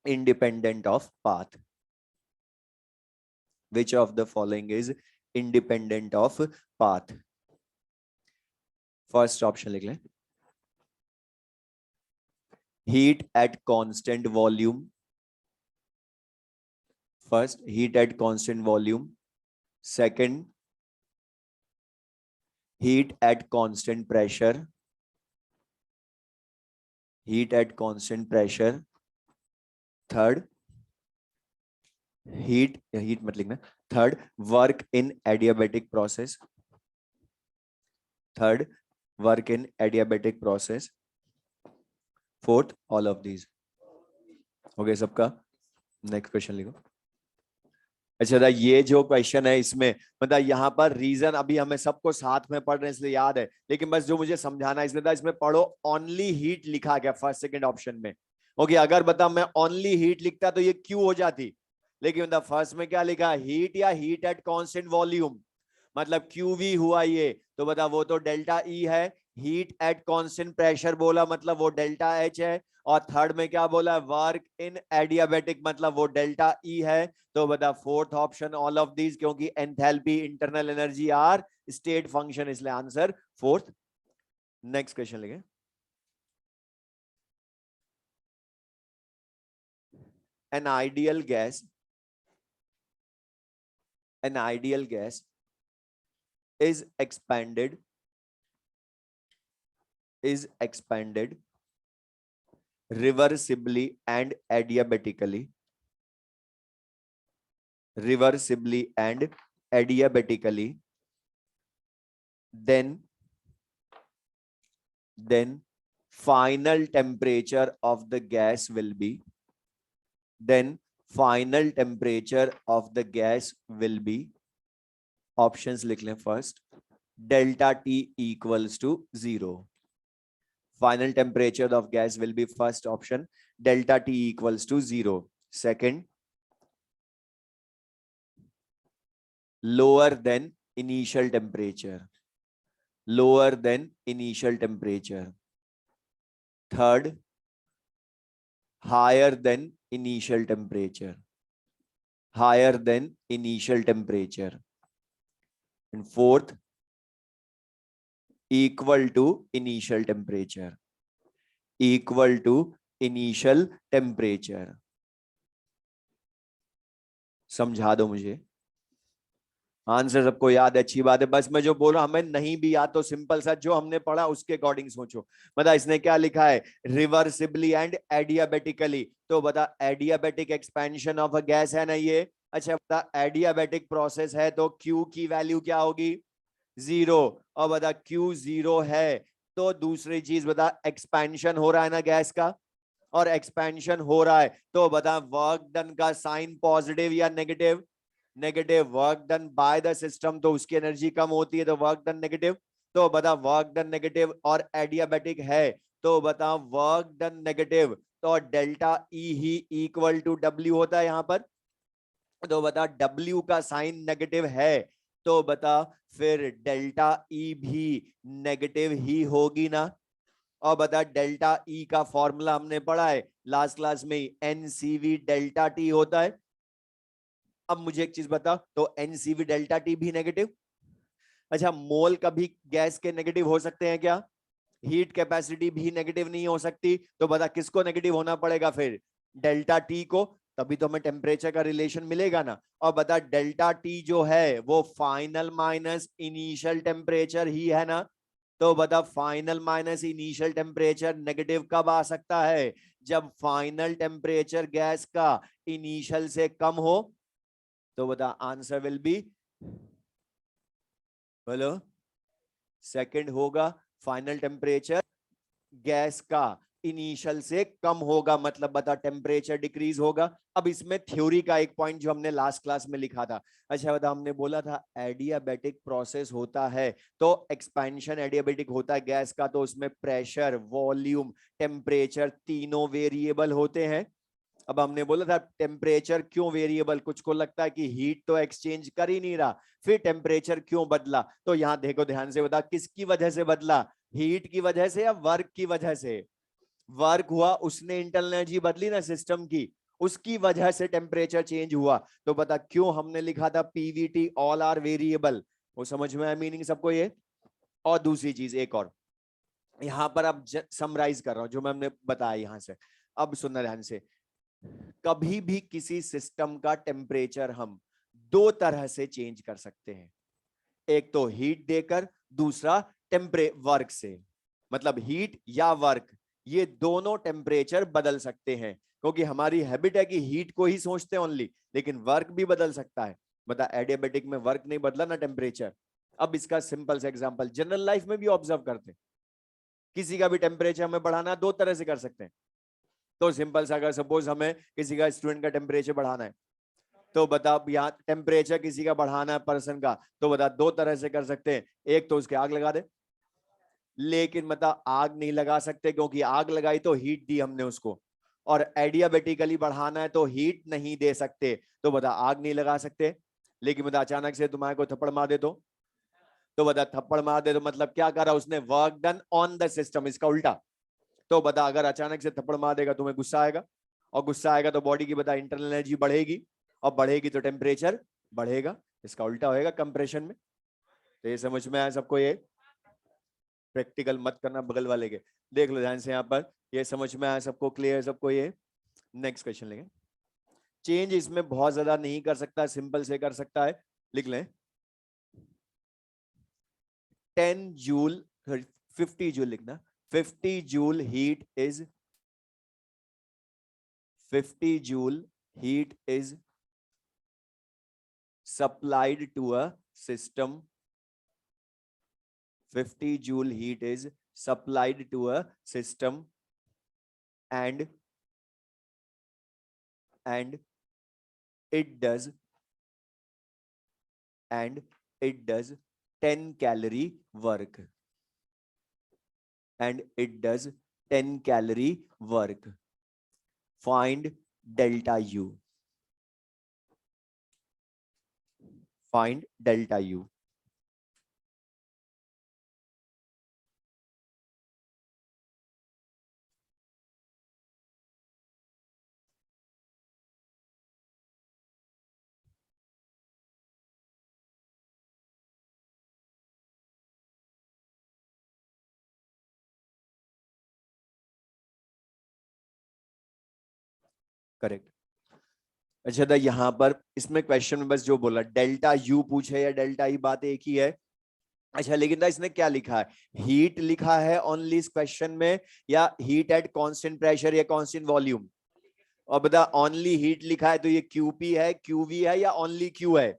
independent of path? Which of the following is independent of path. First option लिख लें, heat at constant volume. First, heat at constant volume. Second, heat at constant pressure. Heat at constant pressure. Third, heat मत लिखना. Third, work in adiabatic process. Third, work in adiabatic process. Fourth, all of these. Okay सबका. Next question लिखो. अच्छा, ये जो question है इसमें मतलब यहाँ पर रीजन अभी हमें सबको साथ में पढ़ रहे हैं इसलिए याद है, लेकिन बस जो मुझे समझाना है इसमें था, इसमें पढ़ो ओनली हीट लिखा गया फर्स्ट सेकंड ऑप्शन में. ओके, अगर बता मैं ओनली हीट लिखता तो ये क्यू हो जाती, लेकिन मतलब फर्स्ट में क्या लिखा, हीट या हीट एट कांस्टेंट वॉल्यूम, मतलब क्यूवी हुआ ये, तो बता वो तो डेल्टा ई है. हीट एट कांस्टेंट प्रेशर बोला मतलब वो डेल्टा एच है. और थर्ड में क्या बोला, वर्क इन एडियाबेटिक मतलब वो डेल्टा ई है. तो बता fourth option all of these, क्योंकि enthalpy internal energy are state function, इसलिए आंसर फोर्थ. नेक्स्ट क्वेश्चन लेंगे. an ideal gas is expanded reversibly and adiabatically. Then final temperature of the gas will be options लिख लें. First, delta T equals to 0. Final temperature of gas will be first option, delta T equals to 0. Second, lower than initial temperature. Third, higher than initial temperature. And fourth, equal to initial temperature. समझा दो मुझे. Answer सबको याद है, अच्छी बात है. बस मैं जो बोल रहा हूं हमें नहीं भी याद तो सिंपल सा जो हमने पढ़ा उसके अकॉर्डिंग सोचो. बता इसने क्या लिखा है, रिवर्सिबली एंड एडियाबेटिकली. तो बता adiabatic expansion of a gas है ना ये. अच्छा बता एडियाबेटिक प्रोसेस है तो Q की वैल्यू क्या होगी, 0. और बता Q 0 है तो दूसरी चीज बता एक्सपेंशन हो रहा है ना गैस का, और एक्सपेंशन हो रहा है तो बता वर्क डन का साइन पॉजिटिव या negative. Work done by the system तो उसकी एनर्जी कम होती है तो वर्क डन नेगेटिव. तो बता वर्क डन नेगेटिव और एडियाबेटिक है तो बता वर्क डन नेगेटिव, तो डेल्टा ई ही इक्वल टू डब्ल्यू होता है यहां पर. तो बता डब्ल्यू का साइन नेगेटिव है तो बता फिर डेल्टा ई भी नेगेटिव ही होगी ना. और बता डेल्टा ई का फॉर्मूला हमने पढ़ा है लास्ट क्लास में, एनसीवी डेल्टा टी होता है. अब मुझे एक चीज बता, तो एनसीवी डेल्टा टी भी नेगेटिव. अच्छा, मोल कभी गैस के नेगेटिव हो सकते हैं क्या, हीट कैपेसिटी भी नेगेटिव नहीं हो सकती. तो बता किसको नेगेटिव होना पड़ेगा फिर, डेल्टा टी को, तभी तो हमें टेम्परेचर का रिलेशन मिलेगा ना. और बता डेल्टा टी जो है वो फाइनल माइनस इनिशियल टेम्परेचर ही है ना. तो बता final minus initial temperature negative कब आ सकता है, जब फाइनल टेम्परेचर गैस का इनिशियल से कम हो. तो बता आंसर विल बी, बोलो, सेकंड होगा. फाइनल टेम्परेचर गैस का इनिशियल से कम होगा मतलब बता टेम्परेचर डिक्रीज होगा. अब इसमें थ्योरी का एक पॉइंट जो हमने लास्ट क्लास में लिखा था. अच्छा बता, हमने बोला था एडियाबेटिक प्रोसेस होता है तो एक्सपेंशन एडियाबेटिक होता है गैस का, तो उसमें प्रेशर, वॉल्यूम, टेम्परेचर तीनों वेरिएबल होते हैं. अब हमने बोला था टेम्परेचर क्यों वेरिएबल, कुछ को लगता है कि हीट तो एक्सचेंज कर ही नहीं रहा, फिर टेम्परेचर क्यों बदला. तो यहां देखो ध्यान से बता किसकी वजह से बदला, हीट की वजह से या वर्क की वजह से. वर्क हुआ, उसने इंटरनल एनर्जी बदली ना सिस्टम की, उसकी वजह से टेम्परेचर चेंज हुआ। तो बता क्यों हमने लिखा था पीवीटी ऑल आर वेरिएबल। वो समझ में आया मीनिंग सबको ये। और दूसरी चीज एक और यहां पर अब समराइज कर रहा हूं जो मैं हमने बताया यहां से। अब सुनना ध्यान से, कभी भी किसी सिस्टम का टेम्परेचर हम दो तरह से चेंज कर सकते हैं, एक तो हीट देकर, दूसरा वर्क से। मतलब हीट या वर्क, ये दोनों टेम्परेचर बदल सकते हैं, क्योंकि हमारी हैबिट है कि हीट को ही सोचते हैं ओनली, लेकिन वर्क भी बदल सकता है। बता एडियाबेटिक में वर्क नहीं बदला ना टेम्परेचर। अब इसका सिंपल सा एग्जांपल जनरल लाइफ में भी ऑब्जर्व करते हैं, किसी का भी टेम्परेचर हमें बढ़ाना दो तरह से कर सकते हैं। तो सिंपल सा, अगर सपोज हमें किसी का स्टूडेंट का टेम्परेचर बढ़ाना है, तो बता यहाँ टेम्परेचर किसी का बढ़ाना है पर्सन का, तो बता दो तरह से कर सकते हैं, एक तो उसके आग लगा दे। लेकिन बता आग नहीं लगा सकते, क्योंकि आग लगाई तो हीट दी हमने उसको, और एडियाबेटिकली बढ़ाना है तो हीट नहीं दे सकते, तो बता आग नहीं लगा सकते। लेकिन बता अचानक से तुम्हारे को थप्पड़ मार दे तो बता थप्पड़ मार दे तो मतलब क्या करा उसने, work done on the system, इसका उल्टा। तो बता अगर अचानक से थप्पड़ मार देगा तुम्हें गुस्सा आएगा, और गुस्सा आएगा तो बॉडी की बता इंटरनल एनर्जी बढ़ेगी, और बढ़ेगी तो टेम्परेचर बढ़ेगा, इसका उल्टा होएगा कंप्रेशन में। तो ये समझ में आया सबको, ये प्रैक्टिकल मत करना बगल वाले के, देख लो ध्यान से यहाँ पर, ये समझ में आया सबको, क्लियर सबको ये। नेक्स्ट क्वेश्चन लेंगे। चेंज इसमें बहुत ज्यादा नहीं कर सकता, सिंपल से कर सकता है, लिख लें 10 जूल 50 जूल लिखना, 50 joule heat is 50 joule heat is supplied to a system. 50 joule heat is supplied to a system and it does 10 calorie work, and it does 10 calorie work. Find delta U. Find delta U. Correct. अच्छा था यहां पर इसमें question में बस जो बोला delta U पूछे या डेल्टा ई, बात एक ही है। अच्छा लेकिन था इसने क्या लिखा है, हीट लिखा है ओनली इस क्वेश्चन में, या हीट एट कांस्टेंट प्रेशर या कांस्टेंट वॉल्यूम। और बता ओनली हीट लिखा है तो ये क्यूपी है, क्यूवी है, या ओनली क्यू है।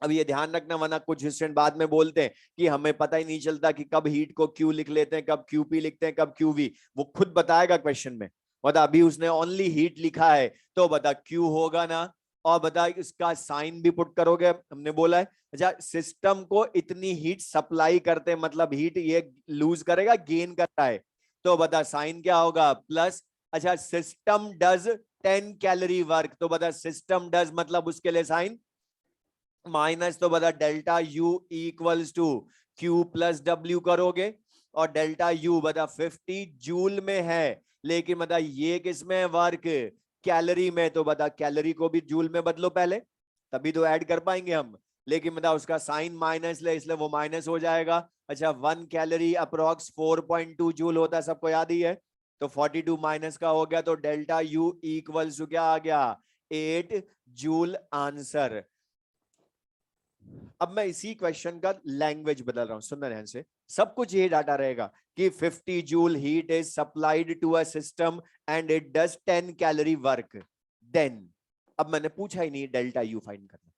अब ये ध्यान रखना, वरना कुछ स्टूडेंट बाद में बोलते हैं कि हमें पता ही नहीं चलता कि कब हीट को क्यू लिख लेते हैं, कब क्यूपी लिखते हैं, कब क्यूवी। वो खुद बताएगा क्वेश्चन में। बता अभी उसने ओनली हीट लिखा है तो बता क्यू होगा ना। और बता इसका साइन भी पुट करोगे, हमने बोला है। अच्छा सिस्टम को इतनी हीट सप्लाई करते हैं, मतलब हीट ये लूज करेगा गेन करता है, तो बता साइन क्या होगा, प्लस। अच्छा सिस्टम डज 10 कैलोरी वर्क, तो बता सिस्टम डज मतलब उसके लिए साइन माइनस, तो बता delta U equals to Q plus W करोगे। और डेल्टा यू बता 50 जूल में है, लेकिन बता ये किसमें है, वर्क कैलोरी में, तो बता कैलोरी को भी जूल में बदलो पहले, तभी तो ऐड कर पाएंगे हम। लेकिन बता उसका साइन माइनस ले, इसलिए वो माइनस हो जाएगा। अच्छा 1 कैलोरी अप्रोक्स 4.2 जूल होता है, सबको याद ही है। तो 42 माइनस का हो गया, तो डेल्टा यू इक्वल्स टू क्या आ गया, 8 जूल आंसर। अब मैं इसी क्वेश्चन का लैंग्वेज बदल रहा हूं, सुनना ध्यान से। सब कुछ ये डाटा रहेगा कि 50 joule heat is supplied to a system and it does 10 calorie work. Then अब मैंने पूछा ही नहीं डेल्टा यू फाइंड करना,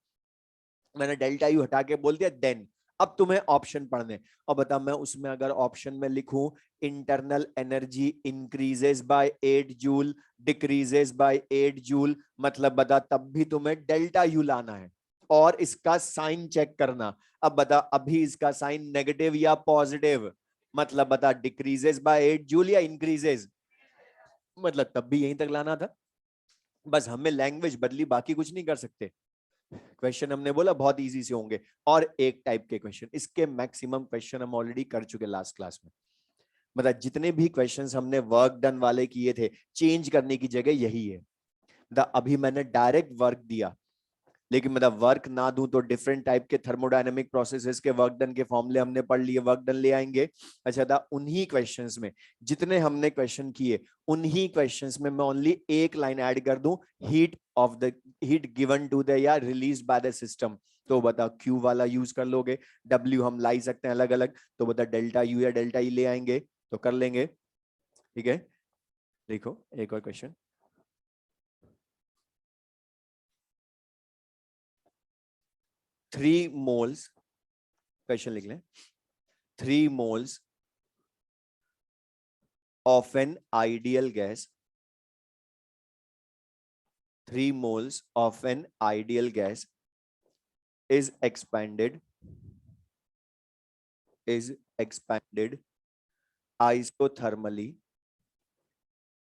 मैंने डेल्टा यू हटा के बोल दिया देन। अब तुम्हें ऑप्शन पढ़ने, और बता मैं उसमें अगर ऑप्शन में लिखूं internal energy increases by 8 joule decreases by 8 joule, मतलब बता तब भी तुम्हें डेल्टा यू लाना है और इसका साइन चेक करना। अब बता अभी इसका साइन नेगेटिव या पॉजिटिव, मतलब बता डिक्रीजेस बाय 8 जूल या इंक्रीजेस, मतलब तब भी यहीं तक लाना था। बस हमें लैंग्वेज बदली, बाकी कुछ नहीं कर सकते। क्वेश्चन हमने बोला बहुत इजी से होंगे, और एक टाइप के क्वेश्चन, इसके मैक्सिमम क्वेश्चन हम ऑलरेडी कर चुके लास्ट क्लास में। मतलब जितने भी क्वेश्चंस हमने वर्क डन वाले किए थे, चेंज करने की जगह यही है। अभी मैंने डायरेक्ट वर्क दिया, लेकिन मतलब वर्क ना दूं तो डिफरेंट टाइप के थर्मोडायनेमिक प्रोसेसेस के वर्क डन के फॉर्मूले हमने पढ़ लिए, वर्क डन ले आएंगे। अच्छा था, उन्हीं क्वेश्चंस में जितने हमने क्वेश्चन किए, उन्हीं क्वेश्चंस में मैं ओनली एक लाइन ऐड कर दूं, हीट गिवन टू द या रिलीज बाय द सिस्टम। तो बता क्यू वाला यूज कर लोगे, डब्ल्यू हम लाई सकते हैं अलग अलग, तो बता डेल्टा यू या डेल्टा ई ले आएंगे तो कर लेंगे। ठीक है, देखो एक और क्वेश्चन, 3 moles, क्वेश्चन लिख लें, 3 moles of an ideal gas, 3 moles of an ideal gas is expanded isothermally,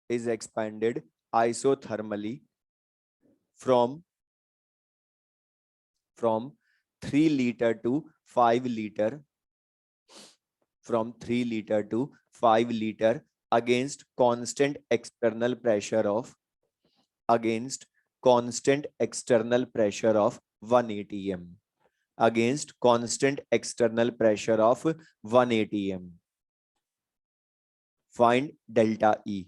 is expanded isothermally from 3 liter to 5 liter, from 3 liter to 5 liter against constant external pressure of, against constant external pressure of 1 atm, against constant external pressure of 1 atm. Find delta E.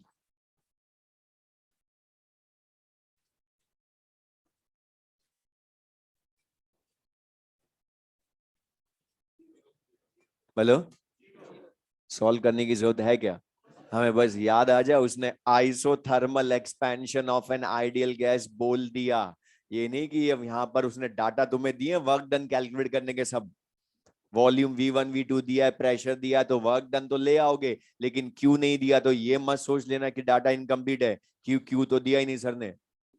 बोलो, solve करने की जरूरत है क्या? हमें बस याद आ जाए उसने isothermal expansion of an ideal gas बोल दिया, ये नहीं कि अब यहाँ पर उसने डाटा तुम्हें दिए वर्क डन कैलकुलेट करने के सब, वॉल्यूम V1 V2 दिया है, प्रेशर दिया है, तो वर्क डन तो ले आओगे, लेकिन क्यू नहीं दिया तो ये मत सोच लेना कि डाटा इनकम्प्लीट है, क्यू तो दिया ही नहीं सर ने।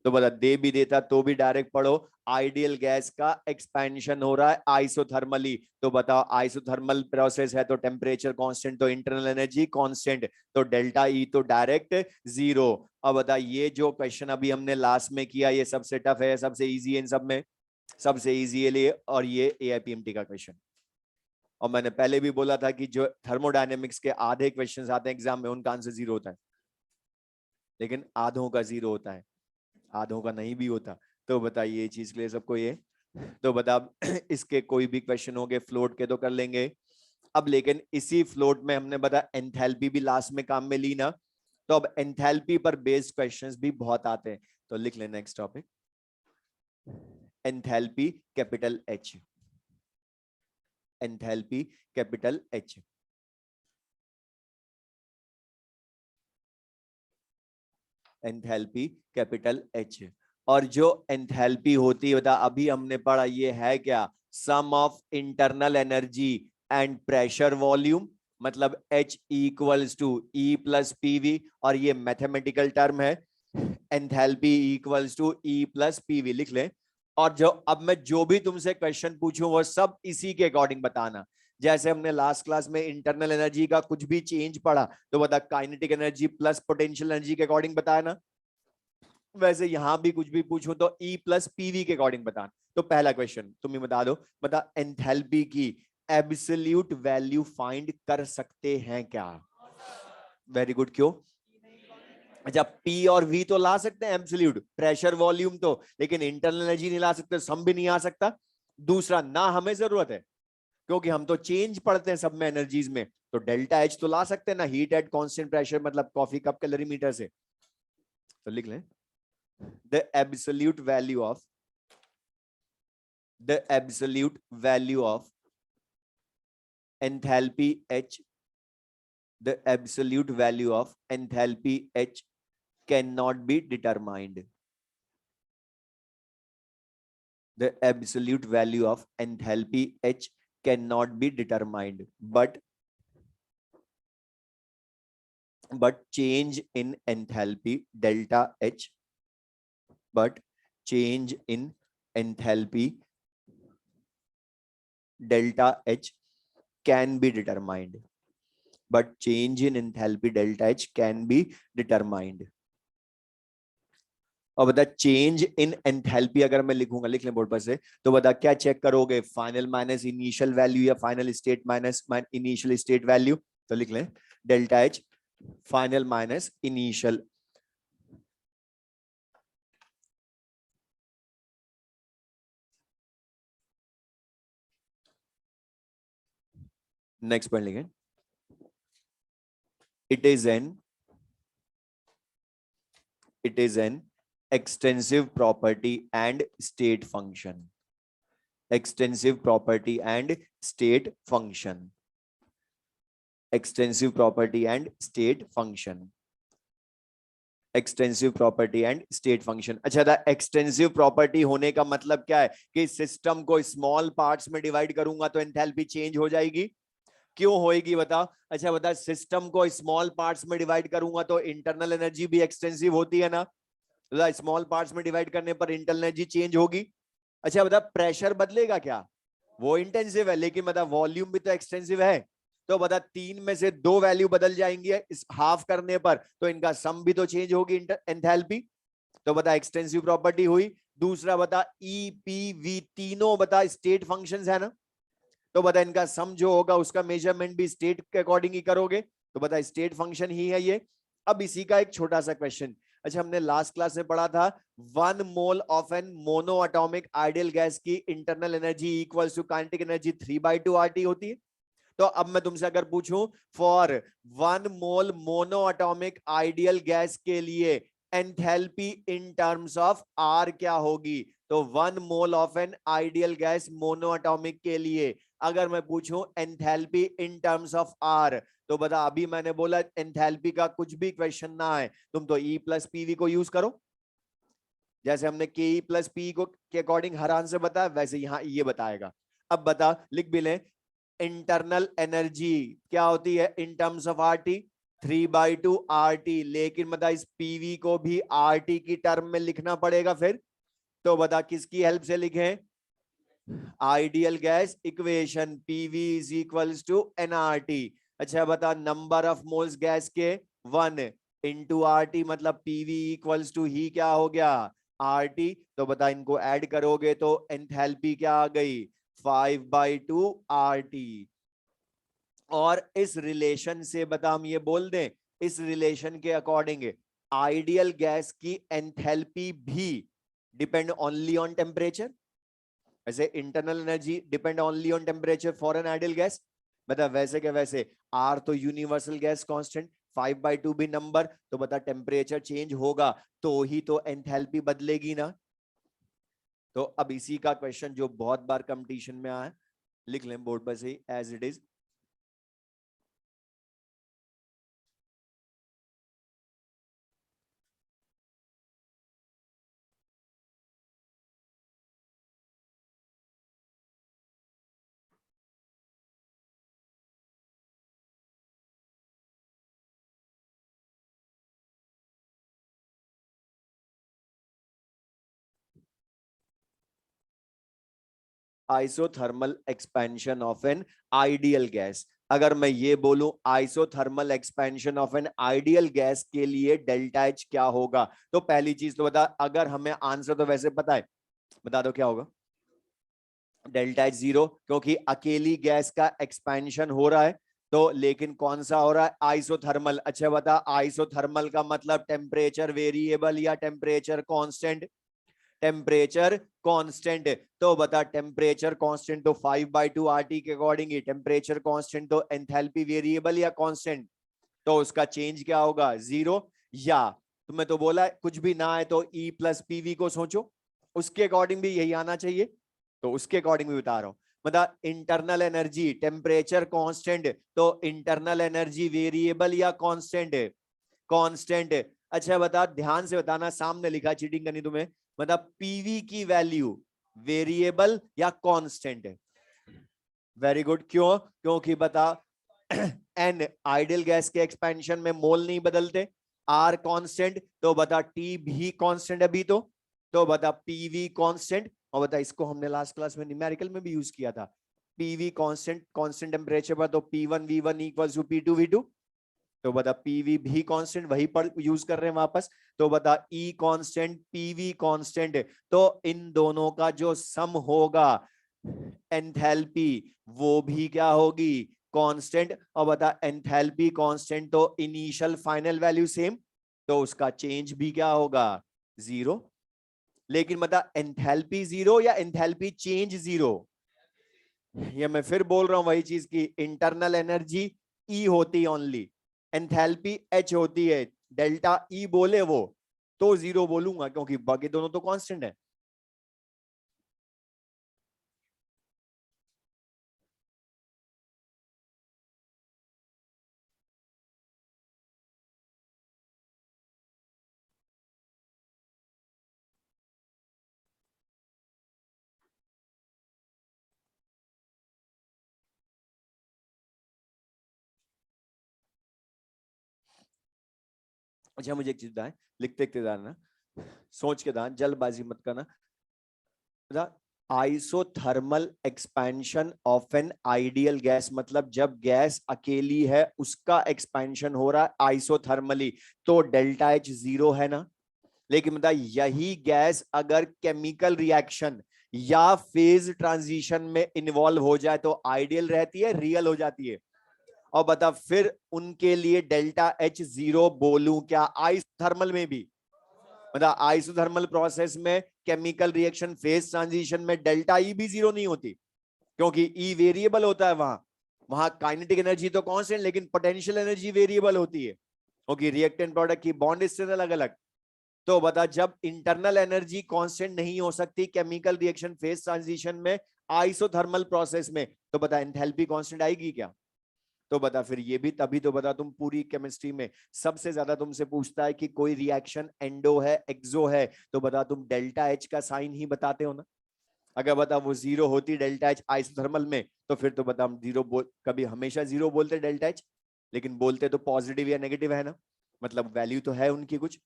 तो बता, दे भी देता तो भी डायरेक्ट पढ़ो, आइडियल गैस का एक्सपेंशन हो रहा है आइसोथर्मली, तो बताओ आइसोथर्मल प्रोसेस है तो टेम्परेचर कांस्टेंट, तो इंटरनल एनर्जी कांस्टेंट, तो डेल्टा ई तो डायरेक्ट 0। अब बता, ये जो क्वेश्चन अभी हमने लास्ट में किया ये सबसे टफ है, सबसे इजी है इन सब में, सबसे इजी है लिए, और ये AIPMT का क्वेश्चन। और मैंने पहले भी बोला था कि जो थर्मोडायनेमिक्स के आधे क्वेश्चंस आते हैं एग्जाम में उनका आंसर 0 होता है, लेकिन आधों का 0 होता है, आधों का नहीं भी होता। तो बताइए ये चीज के लिए सबको ये, तो बता इसके कोई भी क्वेश्चन हो गए फ्लोट के तो कर लेंगे। अब लेकिन इसी फ्लोट में हमने बता एंथैल्पी भी लास्ट में काम में ली ना, तो अब एंथैल्पी पर बेस्ड क्वेश्चंस भी बहुत आते हैं, तो लिख लें next topic, enthalpy capital H, enthalpy capital H। Enthalpy capital H, और जो एंथैल्पी होती है बता अभी हमने पढ़ा ये है क्या, sum of internal energy and pressure volume, मतलब H equals to E plus PV, और ये मैथमेटिकल टर्म है, enthalpy equals to E plus PV लिख लें। और जो अब मैं जो भी तुमसे क्वेश्चन पूछूं वो सब इसी के अकॉर्डिंग बताना, जैसे हमने लास्ट क्लास में इंटरनल एनर्जी का कुछ भी चेंज पढ़ा तो बता kinetic energy plus potential energy के अकॉर्डिंग बताया ना, वैसे यहां भी कुछ भी पूछूं तो E प्लस PV के अकॉर्डिंग बताना। तो पहला क्वेश्चन तुम ही बता दो, बता एंथैल्पी की एब्सोल्यूट वैल्यू फाइंड कर सकते हैं क्या? वेरी गुड, क्यों? अच्छा, P और V तो ला सकते हैं एब्सोल्यूट, प्रेशर वॉल्यूम तो, लेकिन इंटरनल एनर्जी नहीं ला सकते, सम भी नहीं आ सकता। दूसरा, ना हमें जरूरत है क्योंकि हम तो चेंज पढ़ते हैं सब में एनर्जीज में, तो डेल्टा H तो ला सकते हैं ना, हीट एट कांस्टेंट प्रेशर मतलब कॉफी कप कैलोरीमीटर से। तो लिख लें the absolute value of, the absolute value of enthalpy H, the absolute value of enthalpy H cannot be determined, the absolute value of enthalpy H cannot be determined, but change in enthalpy delta H, but change in enthalpy delta H can be determined, but change in enthalpy delta H can be determined। और बता change in enthalpy अगर मैं लिखूंगा, लिख लें board पर से, तो बता क्या चेक करोगे, फाइनल माइनस इनिशियल वैल्यू या final state minus initial state value? तो लिख लें delta H final minus initial, next point लिखें, it is an extensive property and state function. Extensive property and state function. Extensive property and state function. Extensive property and state function. अच्छा था, extensive property होने का मतलब क्या है कि system को स्मॉल पार्ट्स में डिवाइड करूंगा तो एंथैल्पी चेंज हो जाएगी। क्यों होएगी बता? अच्छा बता, सिस्टम को स्मॉल पार्ट्स में डिवाइड करूंगा तो इंटरनल एनर्जी भी एक्सटेंसिव होती है ना, स्मॉल पार्ट्स में डिवाइड करने पर इंटरनल एनर्जी चेंज होगी। अच्छा बता, प्रेशर बदलेगा क्या? वो इंटेंसिव है, लेकिन बता वॉल्यूम भी तो एक्सटेंसिव है। तो बता 3 में से 2 वैल्यू बदल जाएंगी इस हाफ करने पर, तो इनका सम भी तो चेंज होगी एंथैल्पी। तो बता एक्सटेंसिव प्रॉपर्टी हुई। दूसरा बता ई पी वी तीनों बता स्टेट फंक्शंस है ना, तो बता इनका सम जो होगा उसका मेजरमेंट भी स्टेट के अकॉर्डिंग ही करोगे, तो बता स्टेट फंक्शन ही है ये। अब इसी का एक छोटा सा क्वेश्चन, अच्छा हमने लास्ट क्लास में पढ़ा था 1 mole of an mono atomic ideal gas की internal energy equals to kinetic energy 3/2 RT होती है। तो अब मैं तुमसे अगर पूछूं for 1 mole mono atomic ideal gas के लिए enthalpy in terms of R क्या होगी? तो 1 mole of an ideal gas mono atomic के लिए अगर मैं पूछूं enthalpy in terms of R, तो बता अभी मैंने बोला एंथैल्पी का कुछ भी क्वेश्चन ना है, तुम तो E प्लस पीवी को यूज करो। जैसे हमने के ई प्लस पी को के अकॉर्डिंग हर आंसर बताया, वैसे यहां ये बताएगा। अब बता, लिख भी लें, इंटरनल एनर्जी क्या होती है इन टर्म्स ऑफ आरटी? 3/2 RT। लेकिन बता इस पीवी को भी आरटी की टर्म में लिखना पड़ेगा फिर, तो बता किसकी हेल्प से लिखें? Ideal gas equation, PV is equals to nRT. अच्छा बता, नंबर ऑफ मोल्स गैस के 1 इंटू आरटी, मतलब पीवी इक्वल्स टू ही क्या हो गया? आरटी। तो बता इनको ऐड करोगे तो एंथैल्पी क्या आ गई? 5/2 RT। और इस रिलेशन से बता हम ये बोल दें, इस रिलेशन के अकॉर्डिंग आइडियल गैस की एंथैल्पी भी डिपेंड ओनली ऑन टेम्परेचर। वैसे internal energy depend only on temperature for an ideal gas, बता वैसे क्या वैसे आर तो यूनिवर्सल गैस कांस्टेंट, 5/2 भी नंबर, तो बता टेम्परेचर चेंज होगा तो ही तो एंथैल्पी बदलेगी ना। तो अब इसी का क्वेश्चन जो बहुत बार कंपटीशन में आया, लिख लें बोर्ड पर से as it is. Isothermal expansion of an ideal gas. अगर मैं ये बोलूं isothermal expansion of an ideal gas के लिए डेल्टा एच क्या होगा, तो पहली चीज तो बता, अगर हमें आंसर तो वैसे पता है, बता दो क्या होगा? डेल्टा एच 0, क्योंकि अकेली गैस का एक्सपेंशन हो रहा है। तो लेकिन कौन सा हो रहा है? आइसोथर्मल। अच्छा बता, आइसोथर्मल का मतलब टेम्परेचर वेरिएबल या टेम्परेचर कांस्टेंट? Temperature constant. तो बता टेम्परेचर कांस्टेंट तो 5/2 RT के अकॉर्डिंग ही टेम्परेचर कांस्टेंट, तो एंथैल्पी वेरिएबल या कांस्टेंट, तो उसका चेंज क्या होगा? 0। या तुम्हें तो बोला कुछ भी ना है तो E प्लस पीवी को सोचो, उसके अकॉर्डिंग भी यही आना चाहिए, तो उसके अकॉर्डिंग भी बता रहा हूं। मतलब इंटरनल एनर्जी टेम्परेचर कांस्टेंट, तो इंटरनल एनर्जी वेरिएबल या कांस्टेंट? कांस्टेंट। अच्छा बता, ध्यान से बताना, सामने लिखा, चीटिंग करनी तुम्हें। मतलब पीवी की वैल्यू वेरिएबल या कांस्टेंट है? Very good. क्यों? क्योंकि बता एन आइडियल गैस के एक्सपेंशन में मोल नहीं बदलते, आर कांस्टेंट, तो बता टी भी कांस्टेंट अभी तो बता पीवी कांस्टेंट। और बता इसको हमने लास्ट क्लास में न्यूमेरिकल में भी यूज किया था, पीवी कांस्टेंट, कांस्टेंट टेम्परेचर पर, तो P1 V1 equals to P2 V2। तो बता पीवी भी कांस्टेंट, वही पर यूज कर रहे हैं वापस, तो बता ई कांस्टेंट पीवी कांस्टेंट, तो इन दोनों का जो सम होगा एंथैल्पी वो भी क्या होगी? कांस्टेंट। और बता एंथैल्पी कांस्टेंट तो इनिशियल फाइनल वैल्यू सेम, तो उसका चेंज भी क्या होगा? 0। लेकिन बता एंथैल्पी 0 या एंथैल्पी चेंज 0? ये मैं फिर बोल रहा हूं वही चीज की इंटरनल एनर्जी E होती है ओनली, एंथैल्पी H होती है। डेल्टा E बोले वो तो 0 बोलूंगा क्योंकि बाकी दोनों तो कांस्टेंट है। अच्छा मुझे एक चीज बताएं, लिखते लिखते जाना, सोच के दान, जल्दबाजी मत करना। Isothermal expansion of an ideal gas, मतलब जब गैस अकेली है उसका एक्सपेंशन हो रहा है आइसोथर्मली, तो डेल्टा एच 0 है ना। लेकिन बता यही गैस अगर केमिकल रिएक्शन या फेज ट्रांजिशन में इन्वॉल्व हो जाए तो आइडियल रहती है, रियल हो जाती है। और बता फिर उनके लिए डेल्टा एच 0 बोलूं क्या आइसोथर्मल में भी? मतलब आइसोथर्मल प्रोसेस में केमिकल रिएक्शन फेज ट्रांजिशन में डेल्टा ई भी 0 नहीं होती, क्योंकि ई वेरिएबल होता है वहां। वहां काइनेटिक एनर्जी तो कांस्टेंट, लेकिन पोटेंशियल एनर्जी वेरिएबल होती है, क्योंकि रिएक्टेंट प्रोडक्ट की बॉन्ड स्टेट अलग अलग। तो बता जब इंटरनल एनर्जी कांस्टेंट नहीं हो सकती केमिकल रिएक्शन फेज ट्रांजिशन में आइसोथर्मल प्रोसेस में, तो बता एंथैल्पी कांस्टेंट आएगी क्या? तो बता फिर ये भी तभी तो बता, तुम पूरी केमिस्ट्री में सबसे ज्यादा तुमसे पूछता है कि कोई रिएक्शन एंडो है एक्सो है, तो बता तुम डेल्टा एच का साइन ही बताते हो ना। अगर बता वो 0 होती डेल्टा एच आइसोथर्मल में, तो फिर तो बता हम 0 बोल, कभी हमेशा 0 बोलते डेल्टा एच, लेकिन बोलते तो पॉजिटिव या नेगेटिव है ना, मतलब वैल्यू तो है उनकी कुछ।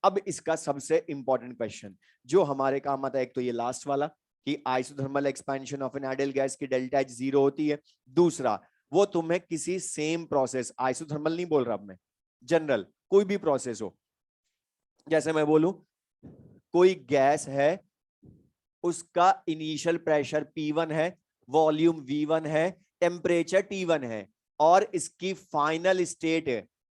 अब इसका सबसे इंपॉर्टेंट क्वेश्चन जो हमारे काम आता है, एक तो ये लास्ट वाला कि isothermal expansion of an ideal gas की डेल्टा एच 0 होती है। दूसरा, वो तुम्हें किसी सेम प्रोसेस, आइसोथर्मल नहीं बोल रहा अब मैं, जनरल कोई भी प्रोसेस हो, जैसे मैं बोलूं कोई गैस है, उसका इनिशियल प्रेशर P1 है, वॉल्यूम V1 है, टेम्परेचर T1 है, और इसकी फाइनल स्टेट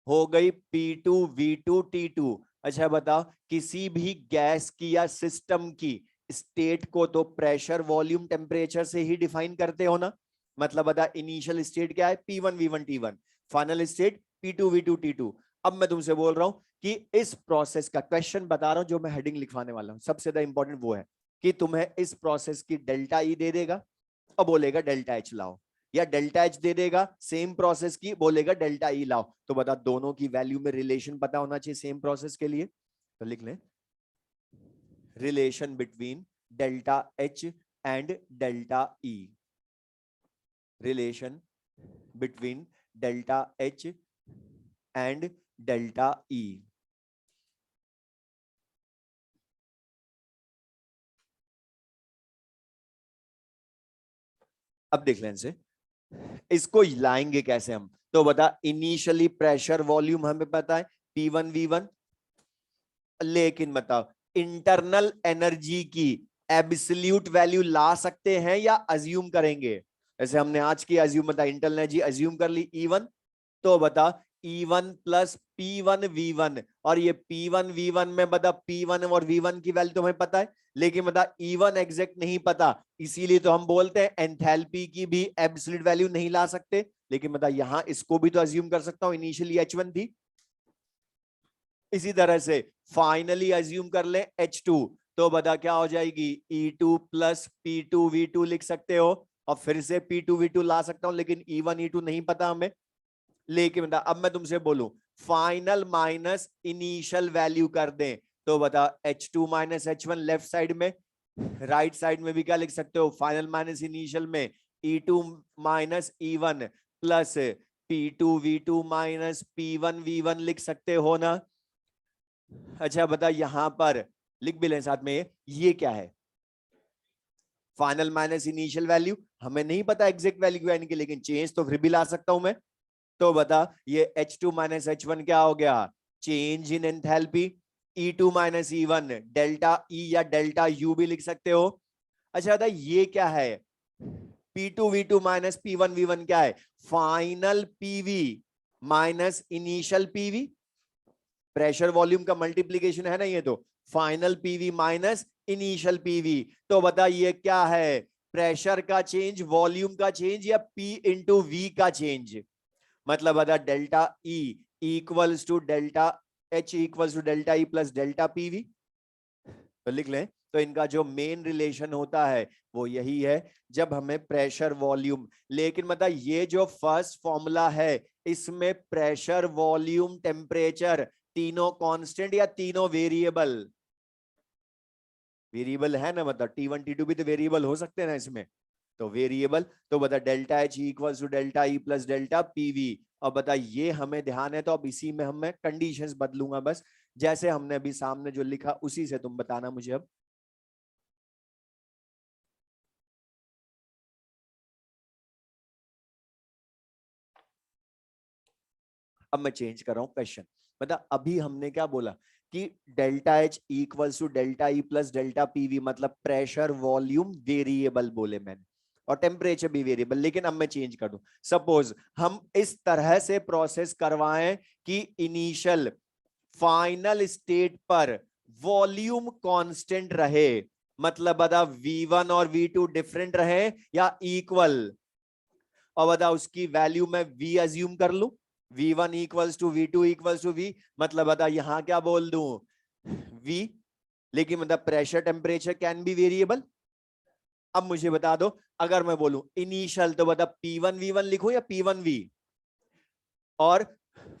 हो गई P2 V2 T2। अच्छा बताओ, किसी भी गैस की या सिस्टम की स्टेट को तो प्रेशर वॉल्यूम टेम्परेचर से ही डिफाइन करते हो ना। मतलब बता इनिशियल स्टेट क्या है P1 V1 T1, final state P2 V2 T2। अब मैं तुमसे बोल रहा हूं कि इस प्रोसेस का क्वेश्चन बता रहा हूं, जो मैं हेडिंग लिखवाने वाला हूं सबसे ज्यादा इंपॉर्टेंट वो है कि तुम्हें इस प्रोसेस की डेल्टा ई दे देगा और बोलेगा डेल्टा एच लाओ, या डेल्टा एच दे देगा सेम प्रोसेस की, बोलेगा डेल्टा ई लाओ। तो बता दोनों की वैल्यू में रिलेशन पता होना चाहिए सेम प्रोसेस के लिए। तो लिख लें relation between delta H and delta E, relation between delta H and delta ई। अब देख लें इनसे, इसको लाएंगे कैसे हम? तो बता इनिशियली प्रेशर वॉल्यूम हमें पता है P1 V1, लेकिन बताओ इंटरनल एनर्जी की एब्सोल्यूट वैल्यू ला सकते हैं या अज्यूम करेंगे? जैसे हमने आज की अज्यूम बता, इंटरनल एनर्जी अज्यूम कर ली E1, तो बता E1 प्लस P1 V1, और ये P1 V1 में बता P1 और V1 की वैल्यू तुम्हें पता है, लेकिन बता E1 एग्जैक्ट नहीं पता, इसीलिए तो हम बोलते हैं एंथैल्पी की भी एब्सोल्यूट वैल्यू नहीं ला सकते। लेकिन बता यहां इसको भी तो अज्यूम कर सकता हूं, इनिशियली H1 थी। इसी तरह से फाइनली अज्यूम कर ले H2, तो बता क्या हो जाएगी E2 प्लस P2 V2 लिख सकते हो, और फिर से P2 V2 ला सकता हूं, लेकिन E1 E2 नहीं पता हमें। लेकिन बता अब मैं तुमसे बोलूं फाइनल माइनस इनिशियल वैल्यू कर दें, तो बता H2 minus H1 left side में, राइट साइड में भी क्या लिख सकते हो फाइनल माइनस इनिशियल में E2 minus E1 plus P2 V2 minus P1 V1 लिख सकते हो ना। अच्छा बता यहां पर लिख भी लें साथ में, ये क्या है? फाइनल माइनस इनिशियल वैल्यू, हमें नहीं पता एग्जैक्ट वैल्यू क्या है, लेकिन चेंज तो फिर भी ला सकता हूं मैं। तो बता ये H2 माइनस H1 क्या हो गया? Change in enthalpy. E2 minus E1 delta E या डेल्टा U भी लिख सकते हो। अच्छा बता ये क्या है? P2 V2 minus P1 V1 क्या है? Final PV minus initial PV, pressure volume का मल्टीप्लीकेशन है ना ये, तो final PV minus initial PV. तो बता ये क्या है? प्रेशर का चेंज, वॉल्यूम का चेंज, या P इंटू वी का चेंज। मतलब बता delta E equals to delta H equals to delta E plus delta PV। तो लिख लें, तो इनका जो मेन रिलेशन होता है वो यही है जब हमें प्रेशर वॉल्यूम। लेकिन मतलब ये जो फर्स्ट फॉर्मूला है इसमें प्रेशर वॉल्यूम टेम्परेचर तीनों कांस्टेंट या तीनों वेरिएबल? वेरिएबल है ना, मतलब T1 T2 भी तो वेरिएबल हो सकते हैं ना इसमें, तो वेरिएबल। तो बता delta H equals to delta E plus delta PV। और बता ये हमें ध्यान है, तो अब इसी में हम मैं कंडीशंस बदलूंगा बस, जैसे हमने अभी सामने जो लिखा उसी से तुम बताना मुझे। अब मैं चेंज कर रहा हूं क्वेश्चन। मतलब अभी हमने क्या बोला कि delta H equals to delta E plus delta PV, मतलब प्रेशर वॉल्यूम वेरिएबल बोले मैंने, और टेम्परेचर भी वेरिएबल। लेकिन अब मैं चेंज कर दूं, सपोज हम इस तरह से प्रोसेस करवाएं कि इनिशियल फाइनल स्टेट पर वॉल्यूम कांस्टेंट रहे, मतलब बता V1 और V2 डिफरेंट रहे या इक्वल। और बता उसकी वैल्यू मैं V अज्यूम कर लूं, V1 equals to V2 equals to V, मतलब बता यहां क्या बोल दूं V। लेकिन मतलब pressure temperature can be variable. अब मुझे बता दो, अगर मैं बोलूं इनिशियल तो बता P1 V1 लिखो या P1 V, और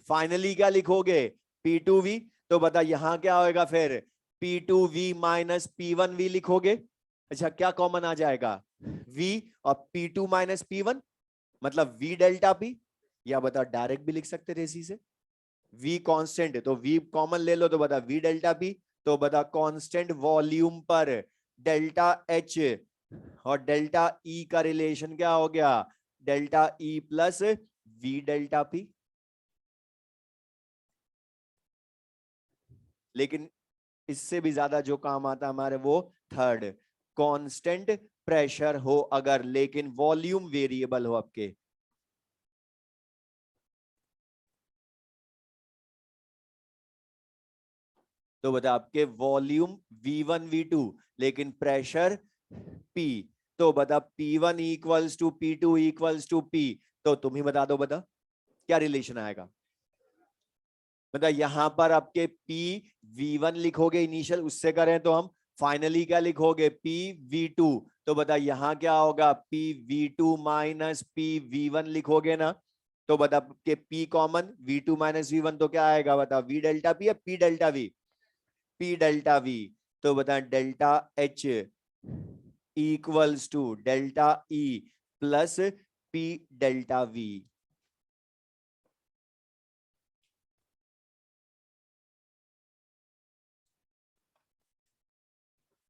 फाइनली क्या लिखोगे P2V। तो बता यहां क्या होगा फिर P2V माइनस P1V लिखोगे। अच्छा क्या कॉमन आ जाएगा V, और P2 माइनस P1 मतलब V डेल्टा P, या बता डायरेक्ट भी लिख सकते थे इसी से। V कांस्टेंट है तो V कॉमन ले लो, तो बता V डेल्टा P। तो बता कांस्टेंट वॉल्यूम पर डेल्टा H और डेल्टा E का रिलेशन क्या हो गया, delta E plus V delta P। लेकिन इससे भी ज्यादा जो काम आता हमारे वो थर्ड, कांस्टेंट प्रेशर हो अगर लेकिन वॉल्यूम वेरिएबल हो आपके। तो बता आपके वॉल्यूम V1 V2 लेकिन प्रेशर P। तो बता P1 equals to P2 equals to P। तो तुम ही बता दो, बता क्या रिलेशन आएगा। मतलब यहां पर आपके P V1 लिखोगे इनिशियल, उससे करें तो हम फाइनली क्या लिखोगे P V2। तो बता यहां क्या होगा P V2 minus P V1 लिखोगे ना। तो बता के P common V2 minus V1 तो क्या आएगा, बता V डेल्टा P या P delta V, P delta V। तो बता delta H equals to delta E plus P delta V।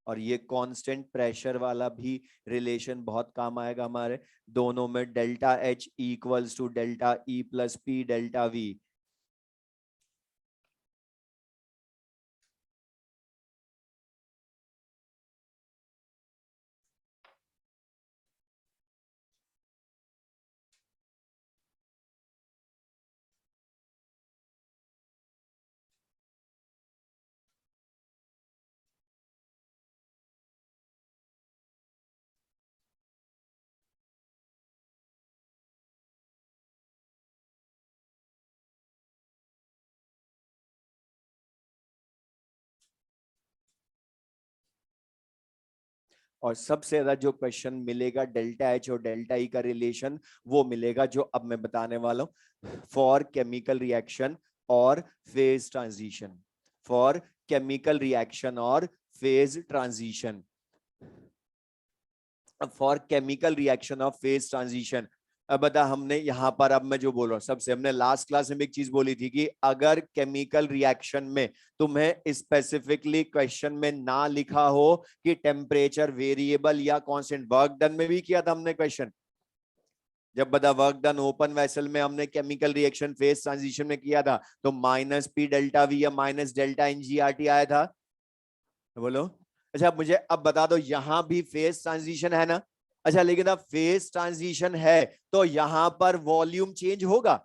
और ये कांस्टेंट प्रेशर वाला भी रिलेशन बहुत काम आएगा हमारे, दोनों में delta H equals to delta E plus P delta V। और सबसे ज्यादा जो क्वेश्चन मिलेगा डेल्टा H और डेल्टा E का रिलेशन, वो मिलेगा जो अब मैं बताने वाला हूं, फॉर केमिकल रिएक्शन और phase transition. For chemical reaction और phase transition, for chemical reaction of phase transition. अब बता हमने यहां पर, अब मैं जो बोल रहा हूं सबसे, हमने लास्ट क्लास में एक चीज बोली थी कि अगर केमिकल रिएक्शन में तुम्हें स्पेसिफिकली क्वेश्चन में ना लिखा हो कि टेम्परेचर वेरिएबल या कांस्टेंट, वर्क डन में भी किया था हमने क्वेश्चन, जब बता वर्क डन ओपन वेसल में हमने केमिकल रिएक्शन फेज ट्रांजिशन में किया था, तो माइनस P डेल्टा V या माइनस डेल्टा NGRT आया था, बोलो। अच्छा मुझे अब बता दो, यहां भी फेज ट्रांजिशन है ना। अच्छा लेकिन अब फेज ट्रांजिशन है तो यहां पर वॉल्यूम चेंज होगा।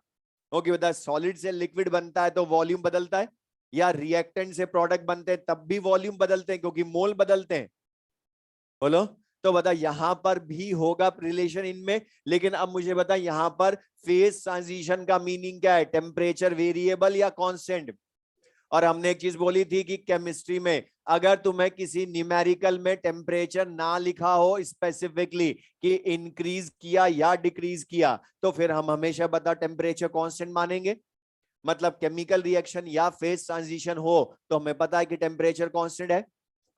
ओके बता, सॉलिड से लिक्विड बनता है तो वॉल्यूम बदलता है, या रिएक्टेंट से प्रोडक्ट बनते हैं तब भी वॉल्यूम बदलते हैं क्योंकि मोल बदलते हैं, बोलो। तो बता यहां पर भी होगा रिलेशन इनमें, लेकिन अब मुझे बता यहां पर फेज ट्रांजिशन का मीनिंग क्या है, टेम्परेचर वेरिएबल या कांस्टेंट। और हमने एक चीज बोली थी कि केमिस्ट्री में अगर तुम्हें किसी न्यूमेरिकल में टेम्परेचर ना लिखा हो स्पेसिफिकली कि इंक्रीज किया या डिक्रीज किया, तो फिर हम हमेशा बता टेम्परेचर कांस्टेंट मानेंगे। मतलब केमिकल रिएक्शन या फेज ट्रांजिशन हो तो हमें पता है कि टेम्परेचर कांस्टेंट है।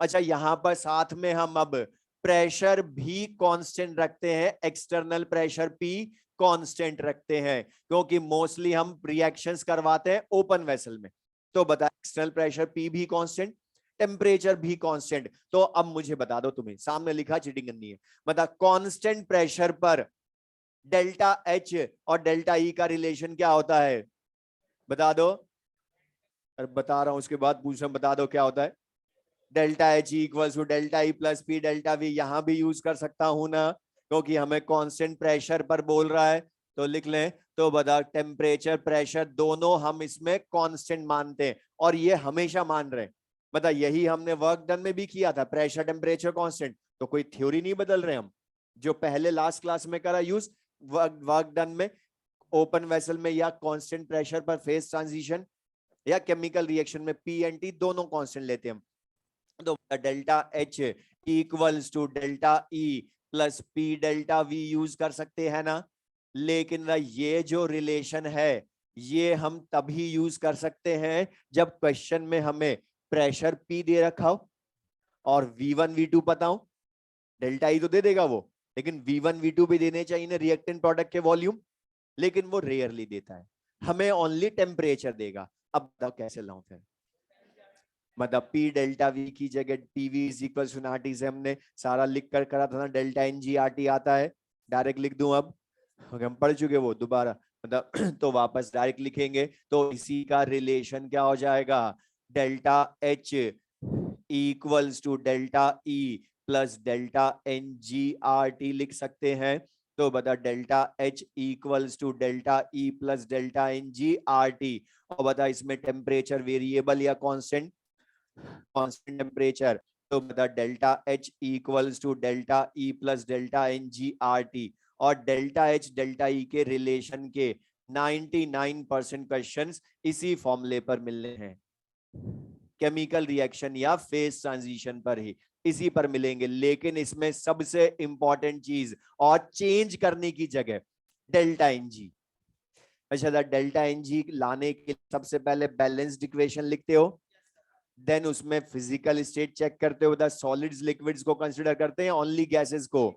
अच्छा यहां पर साथ में हम अब प्रेशर भी कांस्टेंट रखते हैं, एक्सटर्नल प्रेशर पी कांस्टेंट रखते हैं, क्योंकि मोस्टली हम रिएक्शंस करवाते हैं ओपन वेसल में। तो बता एक्सटर्नल प्रेशर पी भी कांस्टेंट, टेम्परेचर भी कांस्टेंट। तो अब मुझे बता दो, तुम्हें सामने लिखा, चीटिंग करनी है, बता कांस्टेंट प्रेशर पर डेल्टा एच और डेल्टा ई का रिलेशन क्या होता है, बता दो। अरे बता रहा हूं उसके बाद पूछ रहा हूं, बता दो क्या होता है। Delta H equal to delta E plus P delta V, यहां भी यूज कर सकता हूं ना, क्योंकि हमें कांस्टेंट प्रेशर पर बोल रहा है। तो लिख लें, तो बता टेम्परेचर प्रेशर दोनों हम इसमें कांस्टेंट मानते हैं, और ये हमेशा मान रहे हैं। बता यही हमने वर्क डन में भी किया था, प्रेशर टेम्परेचर कांस्टेंट, तो कोई थ्योरी नहीं बदल रहे हम, जो पहले लास्ट क्लास में करा यूज वर्क डन में, ओपन वेसल में या कांस्टेंट प्रेशर पर फेज ट्रांजिशन या केमिकल रिएक्शन में पी एंड टी दोनों कांस्टेंट लेते हैं हम। तो delta H equals to delta E plus P delta V use कर सकते हैं ना। लेकिन ये जो रिलेशन है ये हम तभी यूज कर सकते हैं जब क्वेश्चन में हमें प्रेशर पी दे रखा हो और V1 V2 पता हो। डेल्टा ई तो दे देगा वो, लेकिन V1 V2 भी देने चाहिए ना रिएक्टेंट प्रोडक्ट के वॉल्यूम, लेकिन वो रेयरली देता है, हमें ओनली टेम्परेचर देगा। अब बताओ कैसे लाऊं फिर, मतलब पी डेल्टा वी की जगह PV is equal to RT से हमने सारा लिख कर करा था ना, delta N G R T आता है, डायरेक्ट लिख दूं अब, हम पढ़ चुके वो दोबारा, मतलब तो वापस डायरेक्ट लिखेंगे तो इसी का रिलेशन क्या हो जाएगा, delta H equals to delta E plus delta N G R T लिख सकते हैं। तो बता delta H equals to delta E plus delta N G R T, और बता इसमें टेम्परेचर वेरिएबल या कांस्टेंट, कांस्टेंट टेम्परेचर। तो बता delta H equals to delta E plus delta N G R T, और डेल्टा एच डेल्टा ई के relation के 99% questions इसी फॉर्मूले पर मिलने हैं, केमिकल रिएक्शन या फेज ट्रांजिशन पर ही इसी पर मिलेंगे। लेकिन इसमें सबसे इंपॉर्टेंट चीज और चेंज करने की जगह डेल्टा एन जी। अच्छा डेल्टा एन जी लाने के लिए सबसे पहले बैलेंस्ड इक्वेशन लिखते हो, देन उसमें फिजिकल स्टेट चेक करते हो, सॉलिड्स लिक्विड्स को कंसीडर करते हैं ओनली गैसेस को।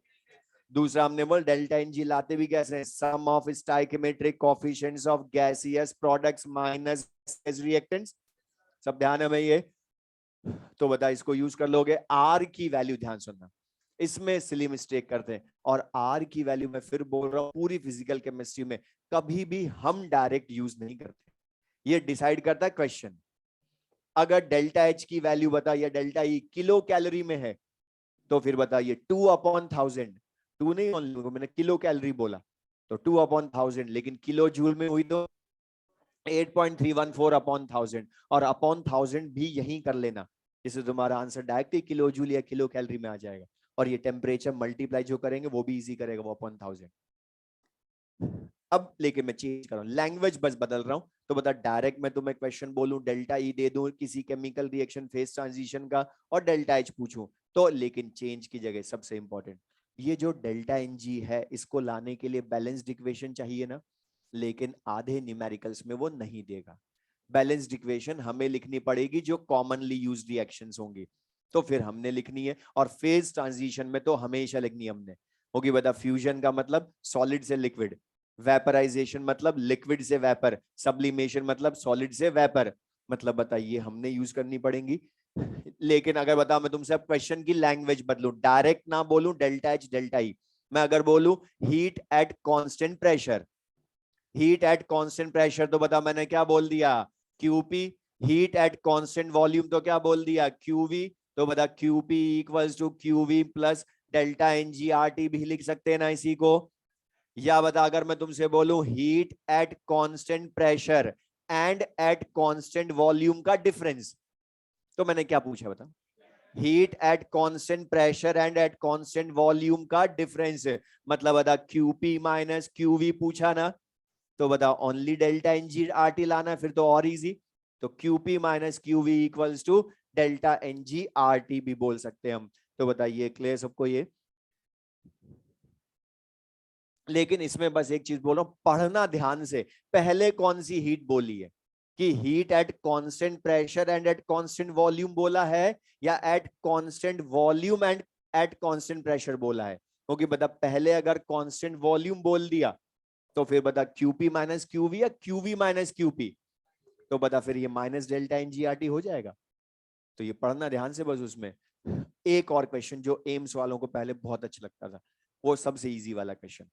दूसरा हमने बोल डेल्टा एन जी लाते भी कैसे हैं, sum of stoichiometric coefficients of gaseous products minus reactants, सब ध्यान है भाई ये। तो बता इसको यूज कर लोगे, आर की वैल्यू ध्यान सुनना, इसमें सिली मिस्टेक करते हैं, और आर की वैल्यू मैं फिर बोल रहा हूं पूरी फिजिकल केमिस्ट्री में कभी भी हम डायरेक्ट यूज नहीं करते, ये डिसाइड करता है क्वेश्चन। अगर डेल्टा एच की वैल्यू बता या डेल्टा ई किलो कैलोरी में है, तो फिर बताइए 2/1000, 2 नहीं ओनली, मैंने किलो कैलोरी बोला तो 2/1000, लेकिन किलो जूल में हुई तो 8.314/1000, और अपॉन 1000 भी यही कर लेना, जिससे तुम्हारा आंसर डायरेक्ट ही किलो जूल या किलो कैलोरी में आ जाएगा, और ये टेम्परेचर मल्टीप्लाई जो करेंगे वो भी इजी करेगा, वो अपॉन 1000। अब लेके मैं चेंज कर रहा हूं, लैंग्वेज बस बदल रहा हूं। तो बता डायरेक्ट मैं तुम्हें क्वेश्चन बोलूं डेल्टा ई दे दूं किसी केमिकल रिएक्शन फेज ट्रांजिशन का और डेल्टा एच पूछूं, तो लेकिन चेंज की जगह सबसे इंपॉर्टेंट ये जो डेल्टा एन जी है इसको लाने के लिए बैलेंस्ड इक्वेशन चाहिए ना, लेकिन आधे न्यूमेरिकल्स में वो नहीं देगा। बैलेंस्ड इक्वेशन हमें लिखनी पड़ेगी जो कॉमनली यूज्ड रिएक्शंस होंगी, तो फिर हमने लिखनी है, और फेज ट्रांजिशन में तो हमेशा लिखनी हमने होगी। बता फ्यूजन का मतलब सॉलिड से लिक्विड, वेपराइजेशन मतलब लिक्विड से वेपर, सब्लिमेशन मतलब सॉलिड से वेपर, मतलब बताइए हमने यूज करनी पड़ेंगी। लेकिन अगर बता मैं तुमसे अब क्वेश्चन की लैंग्वेज बदलूं, डायरेक्ट ना बोलूं डेल्टा एच डेल्टा ई, मैं अगर बोलूं heat at constant pressure, heat at constant pressure तो बता मैंने क्या बोल दिया, QP. Heat at constant volume तो क्या बोल दिया, क्यूवी। तो बता QP equals to QV plus delta NGRT भी लिख सकते हैं ना इसी को। या बता अगर मैं तुमसे बोलूं heat at constant pressure and eight constant volume का डिफरेंस, तो मैंने क्या पूछा बता, heat at constant pressure and eight constant volume का डिफरेंस है। मतलब बता क्यूपी माइनस क्यूवी पूछा ना, तो बता only delta N G R T लाना, फिर तो और इजी। तो QP minus QV equals to delta N G R T भी बोल सकते हैं हम। तो बताइए क्लियर सबको ये। लेकिन इसमें बस एक चीज बोल रहा हूं, पढ़ना ध्यान से। पहले कौन सी हीट बोली है, कि heat at constant pressure and eight constant volume बोला है, या eight constant volume and eight constant pressure बोला है? क्योंकि बता पहले अगर कांस्टेंट वॉल्यूम बोल दिया तो फिर बता क्यूपी माइनस क्यूवी या क्यूवी माइनस क्यूपी, तो बता फिर ये माइनस डेल्टा एनजीआरटी हो जाएगा। तो ये पढ़ना ध्यान से बस। उसमें एक और क्वेश्चन जो एम्स वालों को पहले बहुत अच्छा लगता था, वो सबसे इजी वाला क्वेश्चन।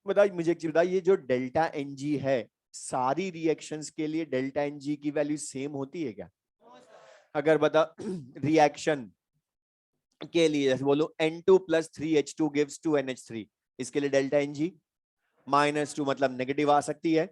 बताइए मुझे एक चीज बताइए, ये जो डेल्टा एनजी है, सारी रिएक्शंस के लिए डेल्टा एनजी की वैल्यू सेम होती है क्या? अगर बता रिएक्शन के लिए जैसे बोलो N2 plus 3H2 gives 2NH3, इसके लिए डेल्टा एनजी -2 मतलब नेगेटिव आ सकती है।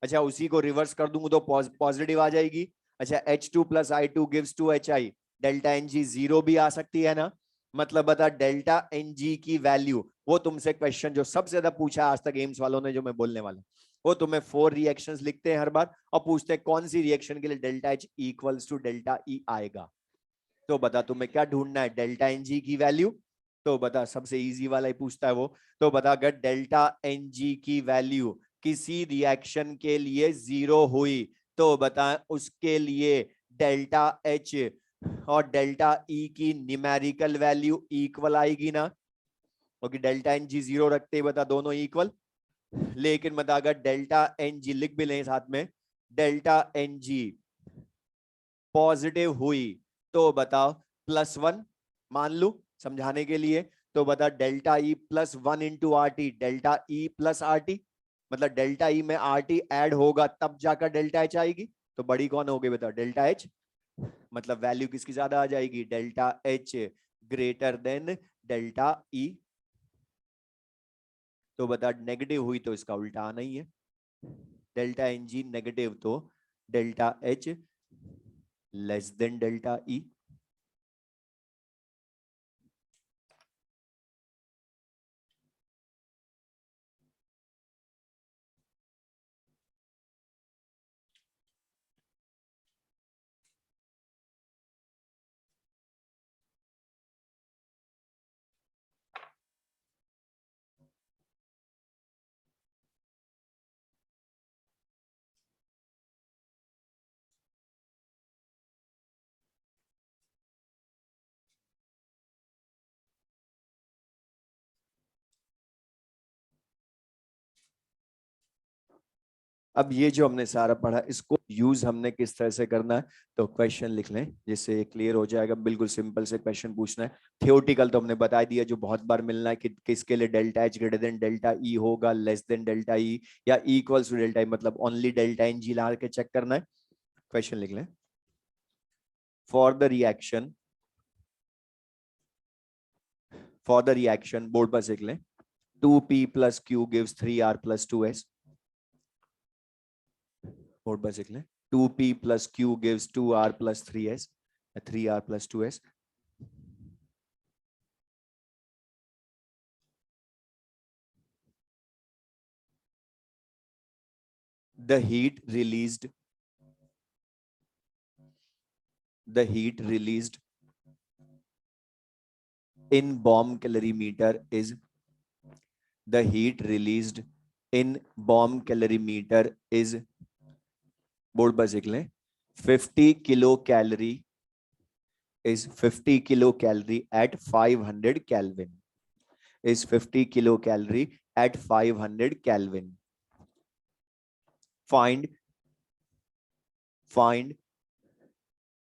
अच्छा उसी को रिवर्स कर दूंगा तो पॉजिटिव आ जाएगी। अच्छा H2 plus I2 gives 2HI, delta N G 0 भी आ सकती है ना। मतलब बता डेल्टा एनजी की वैल्यू, वो तुमसे क्वेश्चन जो सबसे ज्यादा पूछा आज तक एम्स वालों ने, जो मैं बोलने वाला, वो तुम्हें 4 रिएक्शंस लिखते हैं हर बार और पूछते हैं कौन सी रिएक्शन के लिए delta H equals to delta E आएगा। तो बता तुम्हें क्या ढूंढना है, डेल्टा एनजी की वैल्यू। तो बता सबसे इजी वाला ही पूछता है वो। तो बता अगर डेल्टा एनजी की वैल्यू किसी रिएक्शन के लिए 0 हुई, तो बता उसके लिए डेल्टा एच और डेल्टा ई की न्यूमेरिकल वैल्यू इक्वल आएगी ना, क्योंकि डेल्टा एन जी 0 रखते ही बता दोनों इक्वल। लेकिन बता अगर डेल्टा एन जी लिख भी लें साथ में, डेल्टा एन जी पॉजिटिव हुई, तो बताओ +1 मान लू समझाने के लिए, तो बता delta E +1 into R T, delta E plus R T, मतलब डेल्टा ई में आर टी एड होगा तब जाकर डेल्टा एच आएगी। तो बड़ी कौन होगी बताओ, डेल्टा एच। मतलब वैल्यू किसकी ज्यादा आ जाएगी, delta H greater than delta E. तो बता नेगेटिव हुई तो इसका उल्टा आना ही है, डेल्टा एन जी नेगेटिव तो delta H less than delta E. अब ये जो हमने सारा पढ़ा, इसको यूज हमने किस तरह से करना है, तो क्वेश्चन लिख लें जिससे क्लियर हो जाएगा। बिल्कुल सिंपल से क्वेश्चन पूछना है। थियोटिकल तो हमने बता दिया जो बहुत बार मिलना है कि किसके लिए delta H greater than delta E होगा, लेस देन डेल्टा ई या इक्वल्स टू डेल्टा ई, मतलब ओनली डेल्टा एन जी ला के चेक करना है। क्वेश्चन लिख लें, for the reaction, for the reaction board पर लिख लें, 2p plus Q gives 3r plus 2s। Board पर लिख लें 2p plus Q gives 2r plus 3s, 3r plus 2s। the heat released the heat released in bomb calorimeter is the heat released in bomb calorimeter is, board पर लिख लें, 50 kilo calorie is 50 kilo calorie at 500 Kelvin, is 50 kilo calorie at 500 Kelvin. Find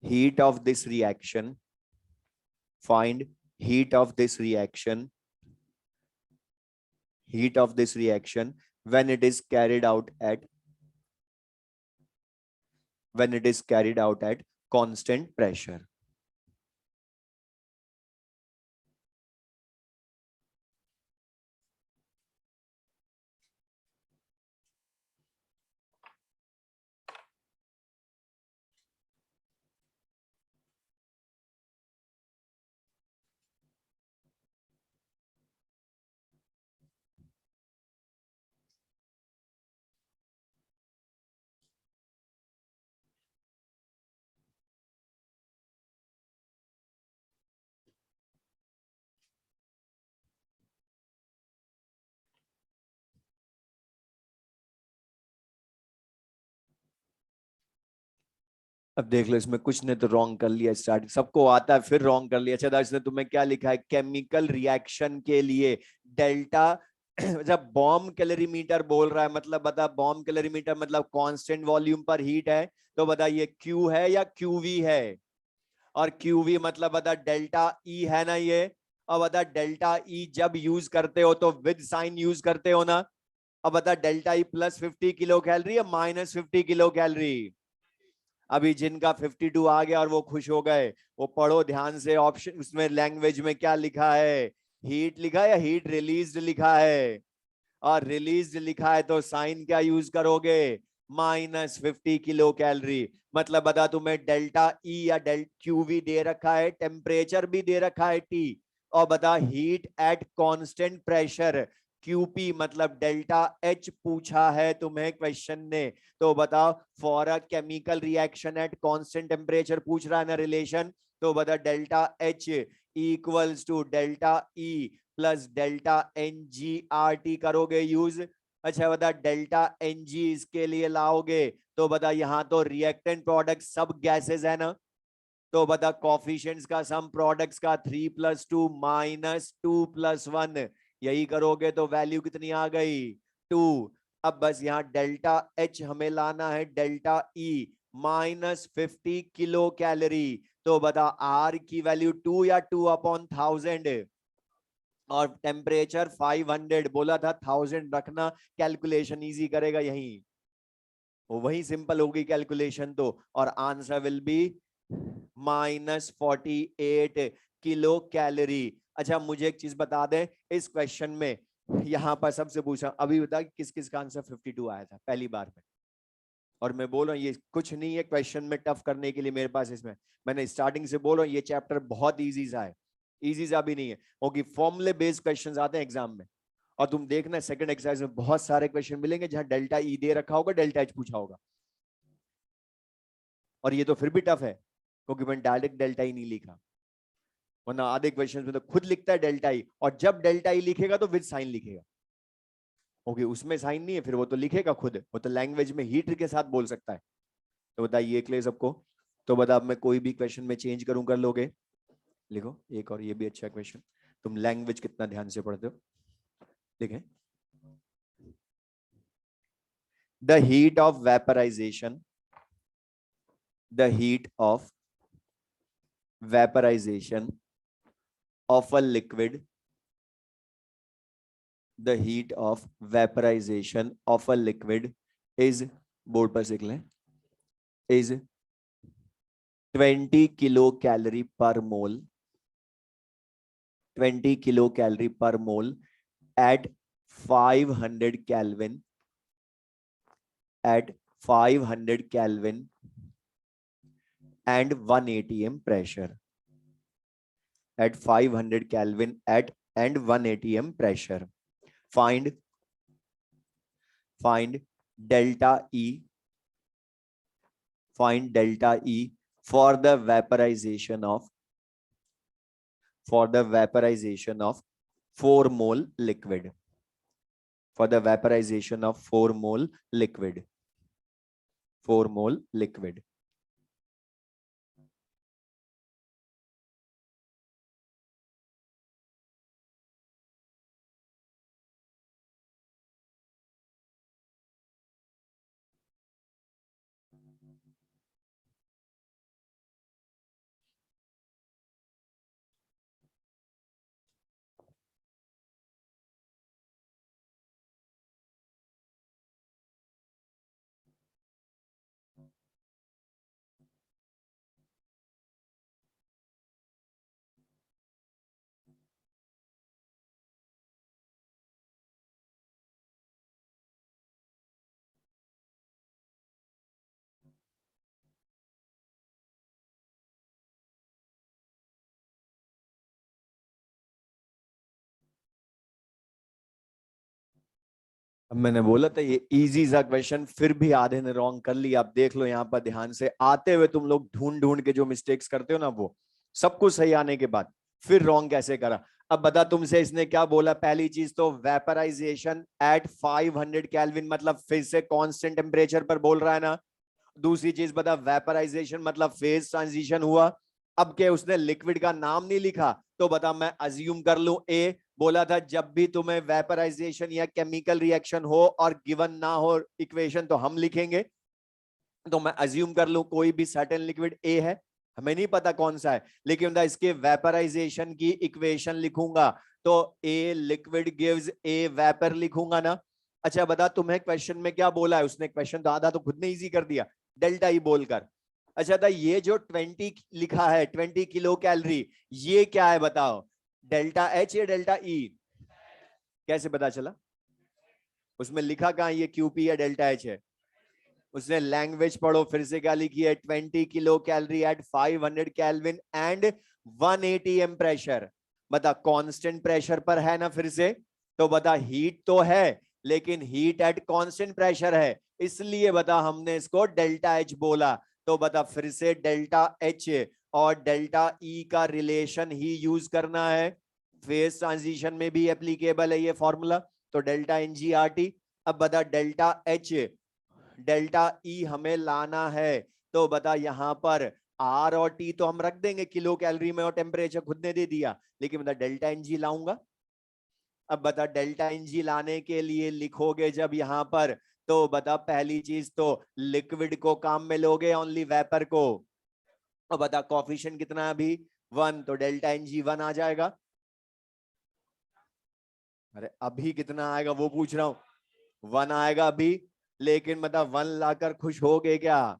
heat of this reaction, find heat of this reaction, heat of this reaction when it is carried out at, when it is carried out at constant pressure. अब देख लो, इसमें कुछ ने तो wrong कर लिया, starting सबको आता है फिर रॉन्ग कर लिया। अच्छा दर्श ने तुम्हें क्या लिखा है, केमिकल रिएक्शन के लिए डेल्टा जब बॉम्ब कैलोरीमीटर बोल रहा है मतलब बता, बॉम्ब कैलोरीमीटर मतलब कांस्टेंट वॉल्यूम पर हीट है, तो बता ये क्यू है या क्यूवी है, और क्यूवी मतलब बता डेल्टा ई है ना ये। और बता डेल्टा ई जब यूज करते हो तो विद साइन यूज करते हो ना। अब बता डेल्टा ई +50 किलो कैलोरी या -50 किलो कैलोरी। अभी जिनका 52 आ गया और वो खुश हो गए, वो पढ़ो ध्यान से ऑप्शन, उसमें लैंग्वेज में क्या लिखा है, हीट लिखा है या हीट रिलीज्ड लिखा है। और रिलीज्ड लिखा है तो साइन क्या यूज करोगे, -50 किलो कैलोरी। मतलब बता तुम्हें डेल्टा ई या क्यूवी दे रखा है, टेम्परेचर भी दे रखा है टी, और बता heat at constant pressure QP मतलब डेल्टा एच पूछा है तुम्हें क्वेश्चन ने। तो बताओ for a chemical reaction at constant temperature पूछ रहा है ना रिलेशन, तो बता delta H equals to delta E plus delta N G R T करोगे यूज। अच्छा बता डेल्टा एन जी इसके लिए लाओगे तो बता यहाँ तो रिएक्टेंट प्रोडक्ट सब गैसेस है ना, तो बता कॉफिशिएंट्स का सम प्रोडक्ट्स का 3+2 -2+1, यही करोगे तो वैल्यू कितनी आ गई 2। अब बस यहाँ डेल्टा एच हमें लाना है, डेल्टा ई -50 किलो कैलोरी, तो बता आर की वैल्यू 2 या 2/1000, और टेम्परेचर 500 बोला था, 1000 रखना, कैलकुलेशन इजी करेगा यही, वही सिंपल होगी कैलकुलेशन तो, और answer will be -48 kilo calorie. अच्छा मुझे एक चीज बता दें, इस क्वेश्चन में यहां पर सबसे पूछा अभी बता किस किस का आंसर 52 आया था पहली बार में। और मैं बोल रहा हूँ ये कुछ नहीं है क्वेश्चन में टफ करने के लिए मेरे पास, इसमें मैंने स्टार्टिंग से बोल रहा हूँ ये चैप्टर बहुत इजी सा है, इजी सा भी नहीं है, क्योंकि फॉर्मूले बेस्ड क्वेश्चंस आते हैं एग्जाम में। और तुम देखना सेकंड एक्सरसाइज में बहुत सारे क्वेश्चन मिलेंगे जहां डेल्टा ई दे रखा होगा, डेल्टा एच पूछा होगा, और ये तो फिर भी टफ है क्योंकि मैंने डायरेक्ट डेल्टा ई नहीं लिखा, वरना आधे क्वेश्चन में तो खुद लिखता है डेल्टा ई, और जब डेल्टा ई लिखेगा तो विद साइन लिखेगा, ओके उसमें साइन नहीं है फिर वो तो लिखेगा खुद, वो तो लैंग्वेज में हीट के साथ बोल सकता है। तो बताइए क्लियर सबको। तो बता अब मैं कोई भी क्वेश्चन में चेंज करूं कर लोगे, लिखो एक, और ये भी अच्छा क्वेश्चन, तुम लैंग्वेज कितना ध्यान से पढ़ते हो, देखें। The heat of vaporization, the heat of vaporization of a liquid, the heat of vaporization of a liquid is, board पर लिख लें, is 20 किलो कैलोरी पर मोल, 20 किलो कैलोरी पर मोल at 500 Kelvin, at 500 Kelvin and 1 atm pressure, at 500 Kelvin at and 1 atm pressure. Find delta E, find delta E for the vaporization of 4 mole liquid, for the vaporization of 4 mole liquid, 4 mole liquid. अब मैंने बोला था ये easy सा question, फिर भी आधे ने रॉन्ग कर लिया। आप देख लो यहाँ पर ध्यान से, आते हुए तुम लोग ढूंढ ढूंढ के जो मिस्टेक्स करते हो ना, वो सब कुछ सही आने के बाद फिर रॉन्ग कैसे करा। अब बता तुमसे इसने क्या बोला, पहली चीज तो वेपराइजेशन एट 500 केल्विन, मतलब फिर से कांस्टेंट टेम्परेचर पर बोल रहा है ना, दूसरी चीज बता, वेपराइजेशन मतलब फेज ट्रांजिशन हुआ। अब क्या उसने लिक्विड का नाम नहीं लिखा, तो बता मैं अज्यूम कर लूं ए, बोला था जब भी तुम्हें वेपराइजेशन या केमिकल रिएक्शन हो और गिवन ना हो इक्वेशन तो हम लिखेंगे, तो मैं अज्यूम कर लूं कोई भी सर्टेन लिक्विड ए है, हमें नहीं पता कौन सा है, लेकिन इसके वेपराइजेशन की इक्वेशन लिखूंगा तो a liquid gives A vapour लिखूंगा ना। अच्छा बता, तुम्हें क्वेश्चन में क्या बोला है, उसने क्वेश्चन तो आधा तो खुद ने इजी कर दिया, डेल्टा ई बोलकर। अच्छा था, ये जो 20 लिखा है 20 किलो कैलोरी, ये क्या है बताओ, डेल्टा एच या डेल्टा ई? कैसे पता चला? उसमें लिखा कहां ये क्यूपी या डेल्टा एच है? उसने लैंग्वेज पढ़ो फिर से, क्या लिखी है, 20 kilo calorie at 500 kelvin and 180 M pressure. बता कांस्टेंट प्रेशर पर है ना फिर से, तो बता हीट तो है लेकिन हीट एट कांस्टेंट प्रेशर है, इसलिए बता हमने इसको डेल्टा एच बोला। तो बता फिर से डेल्टा एच और डेल्टा ई का रिलेशन ही यूज करना है, फेज ट्रांजिशन में भी एप्लीकेबल है ये फॉर्मूला, तो delta N G R T. अब बता डेल्टा एच डेल्टा ई हमें लाना है, तो बता यहां पर आर और टी तो हम रख देंगे किलो कैलोरी में और टेम्परेचर खुद ने दे दिया, लेकिन बता डेल्टा एन जी लाऊंगा। अब बता डेल्टा एन जी लाने के लिए लिखोगे जब यहां पर, तो बता पहली चीज तो लिक्विड को काम में लोगे, ओनली वेपर को। और बता कॉफिशिएंट कितना है अभी, 1, तो डेल्टा एन जी 1 आ जाएगा। अरे अभी कितना आएगा वो पूछ रहा हूं, 1 आएगा अभी, लेकिन मतलब 1 लाकर खुश हो गए क्या?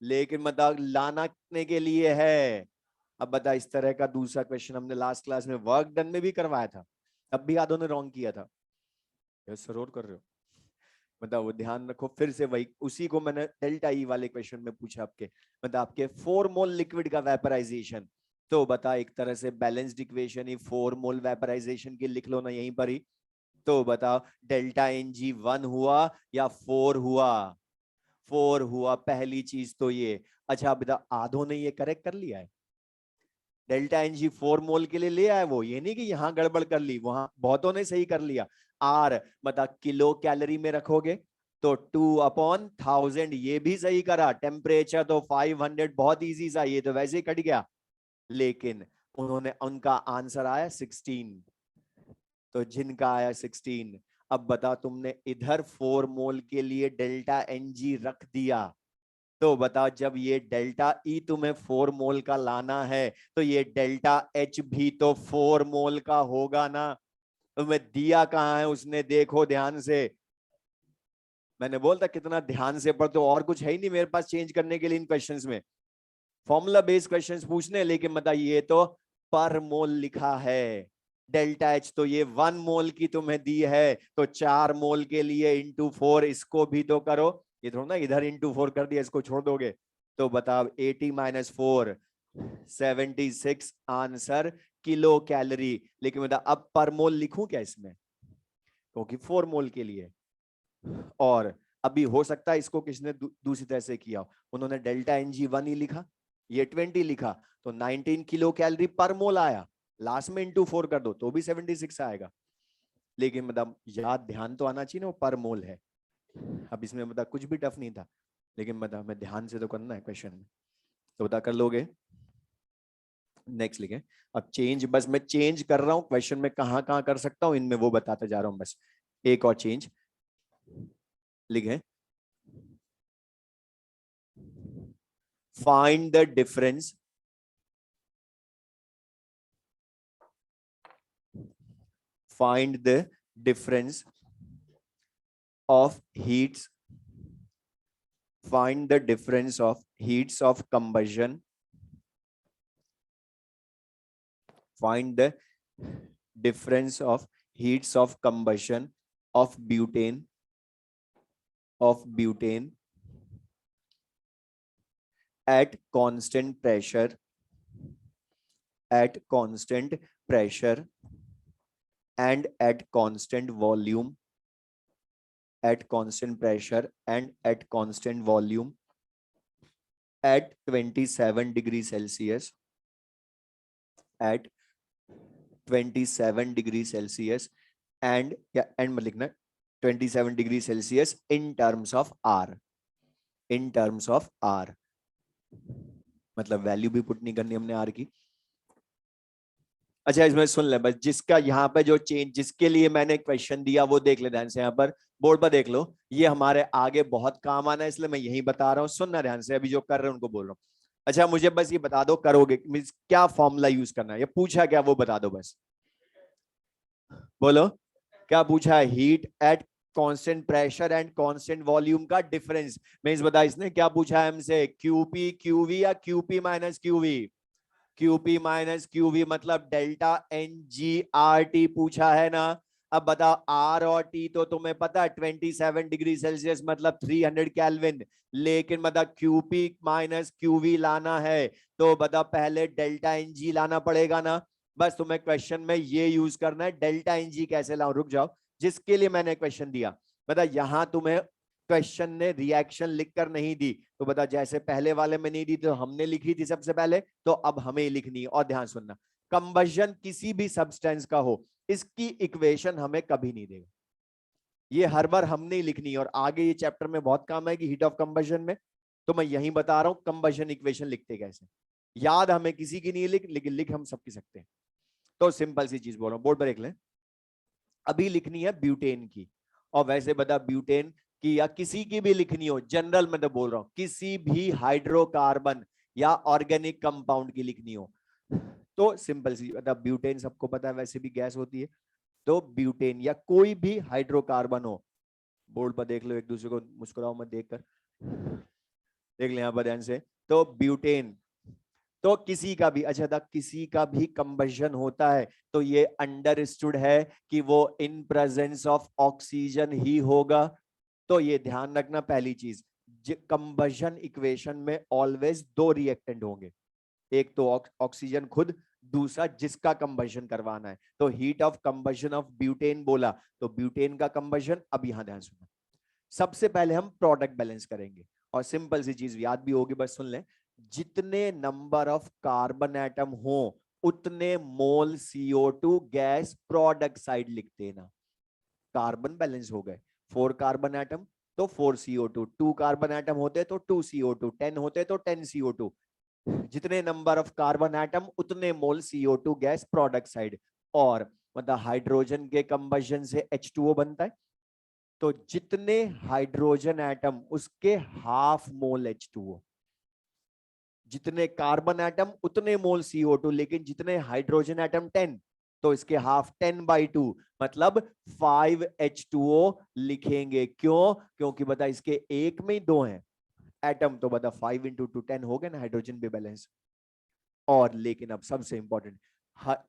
लेकिन मतलब लाने के लिए है। अब बता, इस तरह का दूसरा क्वेश्चन हमने लास्ट क्लास में वर्क डन में भी करवाया था, तब भी आधों ने रॉन्ग किया था। सरोर कर रहे हो, मतलब वो ध्यान रखो, फिर से वही उसी को मैंने डेल्टा ई वाले क्वेश्चन में पूछा आपके, मतलब आपके 4 मोल लिक्विड का वेपराइजेशन, तो बता एक तरह से बैलेंस्ड इक्वेशन ही 4 मोल वेपराइजेशन की लिख लो ना यहीं पर ही, तो बताओ डेल्टा एन जी 1 हुआ या 4 हुआ? 4 हुआ पहली चीज तो ये। अच्छा बता, आधों ने ये करेक्ट कर लिया है, डेल्टा एन जी 4 मोल के लिए ले आए वो, ये नहीं कि यहां गड़बड़ कर ली, वहां बहुतों ने सही कर लिया। आर बता किलो कैलोरी में रखोगे तो 2/1000, ये भी सही करा, टेम्परेचर तो 500, बहुत इजी सा, ये तो वैसे ही कट गया, लेकिन उन्होंने उनका आंसर आया 16, तो जिनका आया 16। अब बता, तुमने इधर 4 मोल के लिए डेल्टा एन जी रख दिया, तो बता जब ये डेल्टा ई तुम्हें 4 मोल का लाना है, तो ये डेल्टा एच भी तो 4 मोल का होगा ना। तुम्हें दिया कहां है उसने, देखो ध्यान से, मैंने बोलता कितना ध्यान से पढ़, तो और कुछ है ही नहीं मेरे पास चेंज करने के लिए इन क्वेश्चंस में, फॉर्मूला बेस्ड क्वेश्चंस पूछने, लेकिन बता ये तो पर मोल लिखा है, डेल्टा एच तो ये 1 मोल की तुम्हें दी है, तो 4 मोल के लिए इंटू 4, इसको भी तो करो, ये थोड़ा ना इधर इंटू 4 कर दिया इसको छोड़ दोगे, तो बताओ 80 - 4 76 आंसर किलो कैलोरी। लेकिन बता अब पर मोल लिखूं क्या इसमें, क्योंकि 4 मोल के लिए, और अभी हो सकता है इसको किसने दूसरी तरह से किया, उन्होंने डेल्टा एन जी 1 ही लिखा, ये 20 लिखा, तो 19 किलो कैलोरी पर मोल आया, लास्ट में इंटू 4 कर दो तो भी 76 आएगा, लेकिन मतलब याद ध्यान तो आना चाहिए ना, वो पर मोल है। अब इसमें मतलब कुछ भी टफ नहीं था, लेकिन मतलब हमें ध्यान से तो करना है क्वेश्चन में, तो बता कर लोगे। नेक्स्ट लिखे, अब चेंज, बस मैं चेंज कर रहा हूं क्वेश्चन में, कहां कहां कर सकता हूं इनमें वो बताते जा रहा हूं, बस एक और चेंज लिखे, find the difference find the difference of heats find the difference of heats of combustion find the difference of heats of combustion of butane at constant pressure and at constant volume at constant pressure and at constant volume at 27 degrees Celsius at 27 degrees Celsius and yeah and मत लिखना 27 degrees Celsius in terms of R। In terms of R, मतलब value भी put नहीं करनी हमने are की। अच्छा इसमें सुन ले बस, जिसका यहाँ पे जो चेंज, जिसके लिए मैंने क्वेश्चन दिया वो देख ले ध्यान से, यहाँ पर बोर्ड पर देख लो, ये हमारे आगे बहुत काम आना है इसलिए मैं यही बता रहा हूँ, सुनना ध्यान से, अभी जो कर रहे हैं उनको बोल रहा हूँ। अच्छा मुझे बस ये बता दो करोगे मींस क्या फॉर्मूला यूज करना है, ये पूछा क्या वो बता दो बस, बोलो क्या पूछा है? Heat at constant pressure and constant volume का डिफरेंस मींस बता, इसने क्या पूछा है हमसे, क्यूपी क्यूवी या Q P minus Q V? Q P minus Q V मतलब delta N G R T पूछा है ना। अब बताओ आर और टी तो तुम्हें पता है 27 डिग्री सेल्सियस मतलब 300 केल्विन, लेकिन मतलब क्यूपी माइनस क्यूवी लाना है तो बताओ पहले डेल्टा एन जी लाना पड़ेगा ना। बस तुम्हें क्वेश्चन में ये यूज करना है, डेल्टा एन जी कैसे लाऊं, रुक जाओ, जिसके लिए मैंने क्वेश्चन दिया बता, यहां तुम्हें क्वेश्चन ने रिएक्शन लिखकर नहीं दी तो बता, जैसे पहले वाले में नहीं दी तो हमने लिखी थी सबसे पहले, तो अब हमें लिखनी है। और ध्यान सुनना, कंबशन किसी भी सब्सटेंस का हो, इसकी इक्वेशन हमें कभी नहीं देगा, ये हर बार हमने ही लिखनी है, और आगे ये चैप्टर में बहुत काम आएगी हीट ऑफ कंबशन में, तो मैं यही बता रहा हूं कंबशन इक्वेशन लिखते कैसे, याद हमें किसी की नहीं लिख, लेकिन लिख हम सबकी सकते हैं। तो सिंपल सी चीज बोल रहा हूं, बोर्ड पर देख लें, अभी लिखनी है ब्यूटेन की, और वैसे बता ब्यूटेन की या किसी की भी लिखनी हो, जनरल में तो बोल रहा हूं, किसी भी हाइड्रोकार्बन या ऑर्गेनिक कंपाउंड की लिखनी हो तो सिंपल सी बता, ब्यूटेन सबको पता है वैसे भी गैस होती है, तो ब्यूटेन या कोई भी हाइड्रोकार्बन हो, बोर्ड पर देख लो, एक दूसरे को मुस्कुराओ मत देखकर, देख ले यहां पर ध्यान से, तो ब्यूटेन तो किसी का भी, अच्छा था किसी का भी कंबशन होता है तो ये अंडरस्टूड है कि वो इन प्रेजेंस ऑफ ऑक्सीजन ही होगा। तो ये ध्यान रखना पहली चीज, कंबशन इक्वेशन में ऑलवेज दो रिएक्टेंट होंगे, एक तो ऑक्सीजन खुद, दूसरा जिसका कंबशन करवाना है, तो heat of combustion of butane बोला तो ब्यूटेन का कंबशन। अब यहां ध्यान सुनना, सबसे पहले हम प्रोडक्ट बैलेंस करेंगे, और सिंपल सी चीज याद भी होगी बस सुन लें, जितने नंबर ऑफ कार्बन एटम हो उतने मोल CO2 गैस प्रोडक्ट साइड लिखते हैं ना। कार्बन बैलेंस हो गए, 4 कार्बन एटम तो 4 CO2, 2 कार्बन एटम होते तो 2 CO2, 10 होते तो 10 CO2, जितने नंबर ऑफ कार्बन एटम उतने मोल CO2 गैस प्रोडक्ट साइड। और मतलब हाइड्रोजन के कंबशन से H2O बनता है, तो जितने हाइड्रोजन एटम उसके हाफ मोल H2O, जितने कार्बन एटम उतने मोल CO2, लेकिन जितने हाइड्रोजन एटम 10 तो इसके हाफ 10/2 मतलब 5H2O लिखेंगे। क्यों? क्योंकि बता इसके एक में ही दो हैं एटम, तो बता 5 × 2 10 हो गए ना, हाइड्रोजन भी बैलेंस। और लेकिन अब सबसे इंपॉर्टेंट,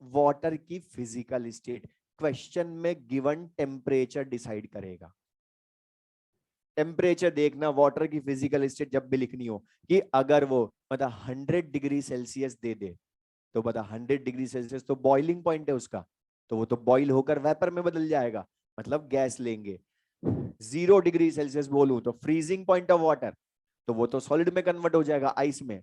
वाटर की फिजिकल स्टेट क्वेश्चन में गिवन टेम्परेचर डिसाइड करेगा। टेम्परेचर देखना, वाटर की फिजिकल स्टेट जब भी लिखनी हो कि अगर वो मतलब 100 डिग्री सेल्सियस दे दे तो बता 100 डिग्री सेल्सियस तो बॉइलिंग पॉइंट है उसका, तो वो तो बॉइल होकर वेपर में बदल जाएगा, मतलब गैस लेंगे। 0 डिग्री सेल्सियस बोलूं तो फ्रीजिंग पॉइंट ऑफ वाटर, तो वो तो सॉलिड में कन्वर्ट हो जाएगा, आइस में।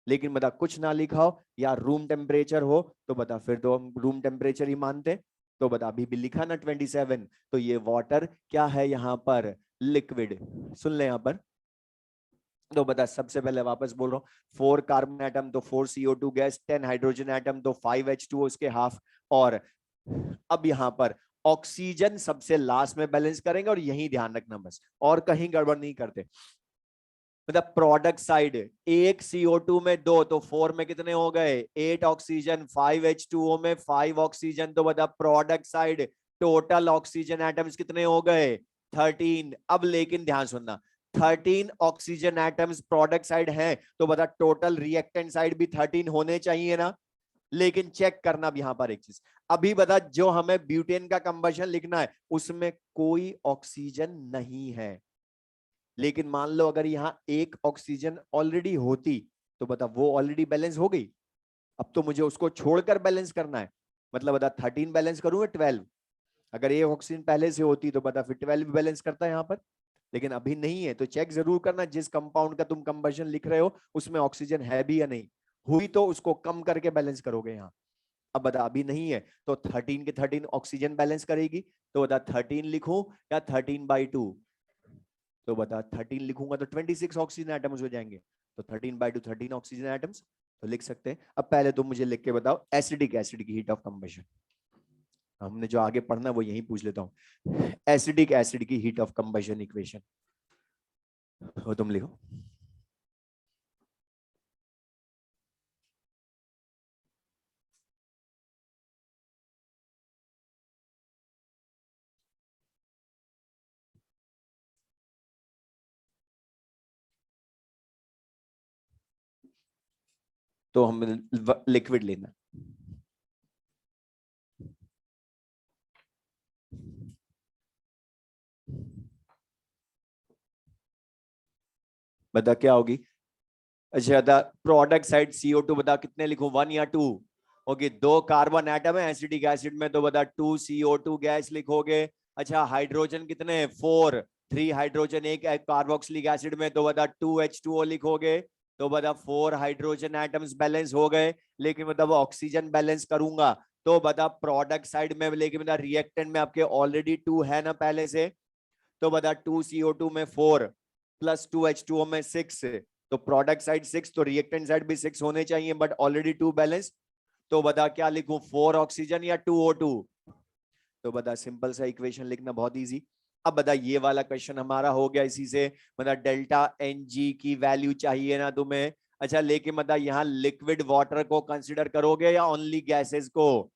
लेकिन बता कुछ ना लिखा हो या रूम टेम्परेचर हो तो बता फिर तो हम रूम टेम्परेचर ही मानते, तो बता अभी भी लिखा ना 27, तो ये वाटर क्या है यहाँ पर, लिक्विड। सुन ले यहाँ पर, तो बता सबसे पहले वापस बोल रहा हूँ, 4 कार्बन एटम तो 4 CO2 गैस, 10 हाइड्रोजन एटम तो 5H2O उसके हाफ। और अब यहां पर ऑक्सीजन सबसे लास्ट में बैलेंस करेंगे, और यही ध्यान रखना बस, और कहीं गड़बड़ नहीं करते। मतलब प्रोडक्ट साइड, एक CO2 में 2 तो 4 में कितने हो गए, 8 ऑक्सीजन, 5H2O में 5 ऑक्सीजन, तो बता product side total oxygen atoms कितने हो गए, 13। अब लेकिन ध्यान सुनना, 13 ऑक्सीजन एटम्स प्रोडक्ट साइड हैं तो बता टोटल रिएक्टेंट साइड भी 13 होने चाहिए ना। लेकिन चेक करना अब यहां पर एक चीज, अभी बता जो हमें ब्यूटेन का कंबशन लिखना है उसमें कोई ऑक्सीजन नहीं है, लेकिन मान लो अगर यहां एक ऑक्सीजन ऑलरेडी होती तो बता वो ऑलरेडी बैलेंस हो गई, अब तो मुझे उसको छोड़कर बैलेंस करना है, मतलब बता 13 बैलेंस करूं या 12, अगर एक ऑक्सीजन पहले से होती तो बता फिर 12 भी बैलेंस करता है यहाँ पर, लेकिन अभी नहीं है, तो चेक जरूर करना जिस कंपाउंड का तुम कंबशन लिख रहे हो उसमें ऑक्सीजन है भी या नहीं, हुई तो उसको कम करके बैलेंस करोगे यहाँ। अब बता अभी नहीं है तो 13 के 13 ऑक्सीजन बैलेंस करेगी, तो बता 13 लिखूं या 13/2, तो बता 13 लिखूंगा तो 26 ऑक्सीजन एटम्स हो जाएंगे, तो 13/2 13 ऑक्सीजन एटम्स तो लिख सकते हैं। अब पहले तो मुझे लिख के बताओ एसिडिक एसिड की हीट ऑफ कंबशन, हमने जो आगे पढ़ना वो यही पूछ लेता हूँ। एसिडिक एसिड की हीट ऑफ कंबशन इक्वेशन वो तुम लिखो। तो हम लिक्विड लेना, बता क्या होगी। अच्छा बता प्रोडक्ट साइड CO2 बता कितने लिखूं, 1 या 2? ओके, 2 कार्बन एटम है एसिडिक एसिड में, तो बता 2 CO2 गैस लिखोगे। अच्छा हाइड्रोजन कितने हैं, 4, 3 हाइड्रोजन एक कार्बोक्सिलिक एसिड में, तो बता 2H2O लिखोगे। तो बता 4 हाइड्रोजन एटम्स बैलेंस हो गए। लेकिन मतलब ऑक्सीजन बैलेंस करूंगा तो बता प्रोडक्ट साइड में, लेकिन बता रिएक्टेंट में आपके ऑलरेडी 2 है ना पहले से, तो बता 2 CO2 में 4 प्लस 2H2O में 6, तो प्रोडक्ट साइड 6 तो रिएक्टेंट साइड भी 6 होने चाहिए, बट ऑलरेडी 2 बैलेंस। तो बता क्या लिखूं, 4 ऑक्सीजन या 2 O2? तो बता सिंपल सा इक्वेशन लिखना बहुत इजी। अब बता ये वाला क्वेश्चन हमारा हो गया इसी से, मतलब डेल्टा NG की वैल्यू चाहिए ना तुम्हें। अच्छा लेकिन बता यहाँ लिक्विड वाटर को कंसिडर करोगे या ओनली गैसेस को?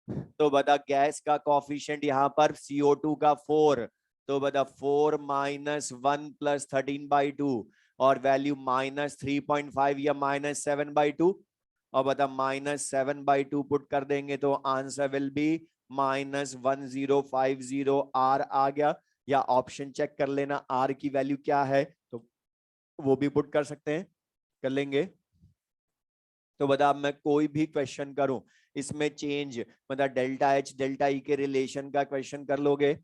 तो बता गैस का कॉफिशिएंट यहाँ पर CO2 का 4, तो बता 4 माइनस 1 प्लस 13/2 और वैल्यू -3.5 या -7/2, और बता -7/2 पुट कर देंगे तो आंसर विल बी -1050 R आ गया। या ऑप्शन चेक कर लेना R की वैल्यू क्या है, तो वो भी पुट कर सकते हैं, कर लेंगे। तो बता अब मैं कोई भी क्वेश्चन करूं इसमें चेंज, मतलब डेल्टा H डेल्टा E के रिलेशन का क्वेश्चन कर लोगे।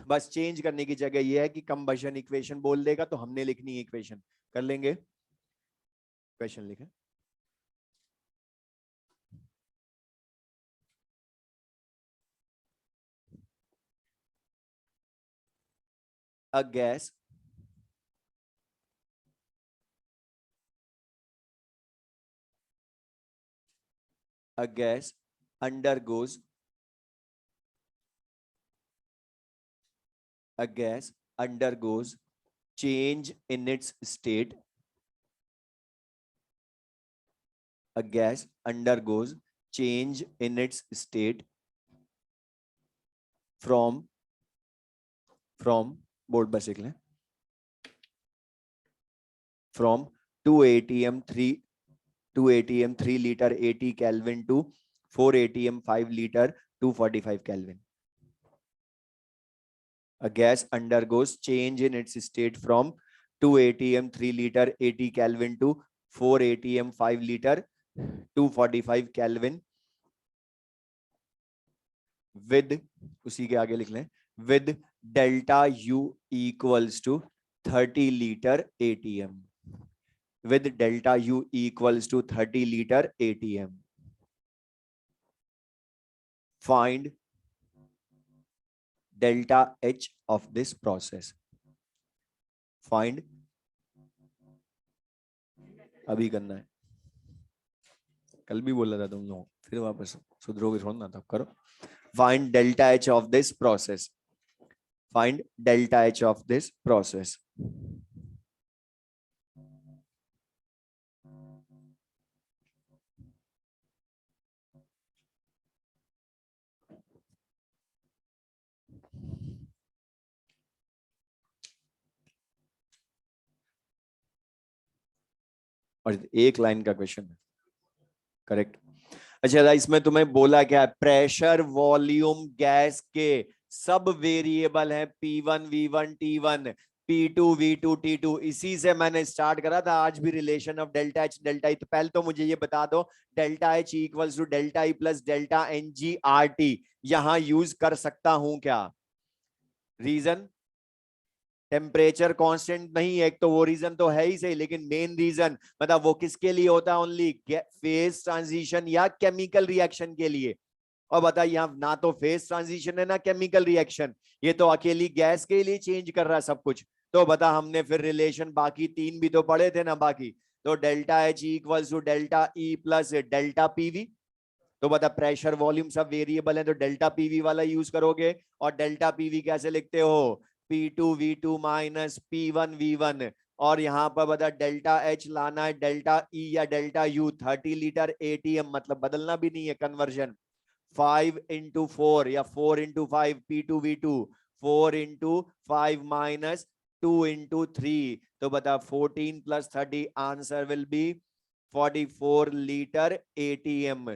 बस चेंज करने की जगह ये है कि कंबशन इक्वेशन बोल देगा तो हमने लिखनी है इक्वेशन, कर लेंगे। क्वेश्चन लिखें, a gas a gas undergoes a gas undergoes change in its state, a gas undergoes change in its state from board बस लिख लें, from 2 atm 3 liter 80 Kelvin to 4 atm 5 liter 245 Kelvin. A gas undergoes change in its state from 2 atm 3 liter 80 Kelvin to 4 atm 5 liter 245 Kelvin with, उसी के आगे लिख लें, with delta U equals to 30 liter ATM, with delta U equals to 30 liter ATM. Find delta H of this process. Find, अभी करना है, कल भी बोला था तुम लोग, फिर वापस सुधरोगे थोड़ा ना, तब करो। Find delta H of this process. Find delta H of this process. और एक लाइन का क्वेश्चन है, करेक्ट। अच्छा इसमें तुम्हें बोला क्या है, प्रेशर वॉल्यूम गैस के सब वेरिएबल हैं, P1 V1 T1 P2 V2 T2। इसी से मैंने स्टार्ट करा था आज भी relation of delta H delta E। तो पहले तो मुझे ये बता दो delta H equals to delta E plus delta NG/RT यहां यूज कर सकता हूं क्या? रीजन टेम्परेचर कांस्टेंट नहीं है, एक तो वो रीजन तो है ही सही, लेकिन मेन रीजन मतलब वो किसके लिए होता है, ओनली फेज ट्रांजिशन या केमिकल रिएक्शन के लिए। और बताइए यहाँ ना तो फेज ट्रांजिशन है ना केमिकल रिएक्शन, ये तो अकेली गैस के लिए चेंज कर रहा है सब कुछ। तो बता हमने फिर रिलेशन बाकी 3 भी तो पढ़े थे ना बाकी, तो delta H equals to delta E plus delta PV. तो बता प्रेशर वॉल्यूम सब वेरिएबल है तो डेल्टा पीवी वाला यूज करोगे। और डेल्टा पीवी कैसे लिखते हो, P2V2 माइनस P1V1। और यहाँ पर बता डेल्टा एच लाना है डेल्टा ई या डेल्टा यू, 30 लीटर एटीएम, मतलब बदलना भी नहीं है कन्वर्जन। 5 into 4 या 4 into 5 P2V2, 4 into 5 minus 2 into 3। तो बता 14 + 30 answer will be 44 litre ATM.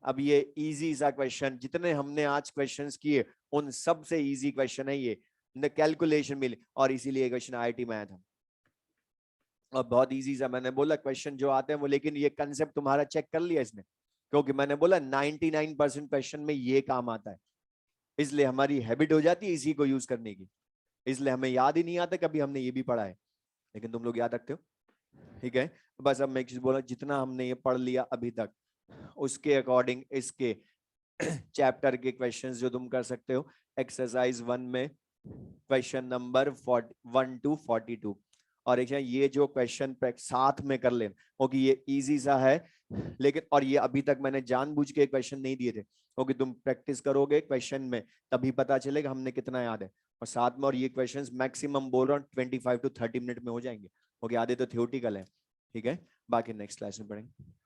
अब ये इजी सा क्वेश्चन, जितने हमने आज क्वेश्चंस किए उन सब से इजी क्वेश्चन है ये, कैलकुलेशन मिली, और इसीलिए क्वेश्चन आईआईटी में आया था। और बहुत इजी सा, मैंने बोला क्वेश्चन जो आते हैं वो, लेकिन ये कंसेप्ट तुम्हारा चेक कर लिया इसने, क्योंकि मैंने बोला 99% क्वेश्चन में ये काम आता है, इसलिए हमारी हैबिट हो जाती है इसी को यूज करने की, इसलिए हमें याद ही नहीं आता कभी हमने ये भी पढ़ा है, लेकिन तुम लोग याद रखते हो। ठीक है, बस अब मैं एक चीज बोला, जितना हमने ये पढ़ लिया अभी तक उसके अकॉर्डिंग इसके चैप्टर के क्वेश्चंस जो तुम कर सकते हो, एक्सरसाइज 1 में क्वेश्चन नंबर 1 to 42, और एक ये जो क्वेश्चन साथ में कर लेना, क्योंकि ये इजी सा है, लेकिन और ये अभी तक मैंने जानबूझ के क्वेश्चन नहीं दिए थे, क्योंकि तुम प्रैक्टिस करोगे क्वेश्चन में तभी पता चलेगा हमने कितना याद है। और साथ में, और ये क्वेश्चंस मैक्सिमम बोल रहा हूँ 25 to 30 मिनट में हो जाएंगे, क्योंकि आधे तो थ्योरेटिकल है। ठीक है, बाकी नेक्स्ट क्लास में पढ़ेंगे।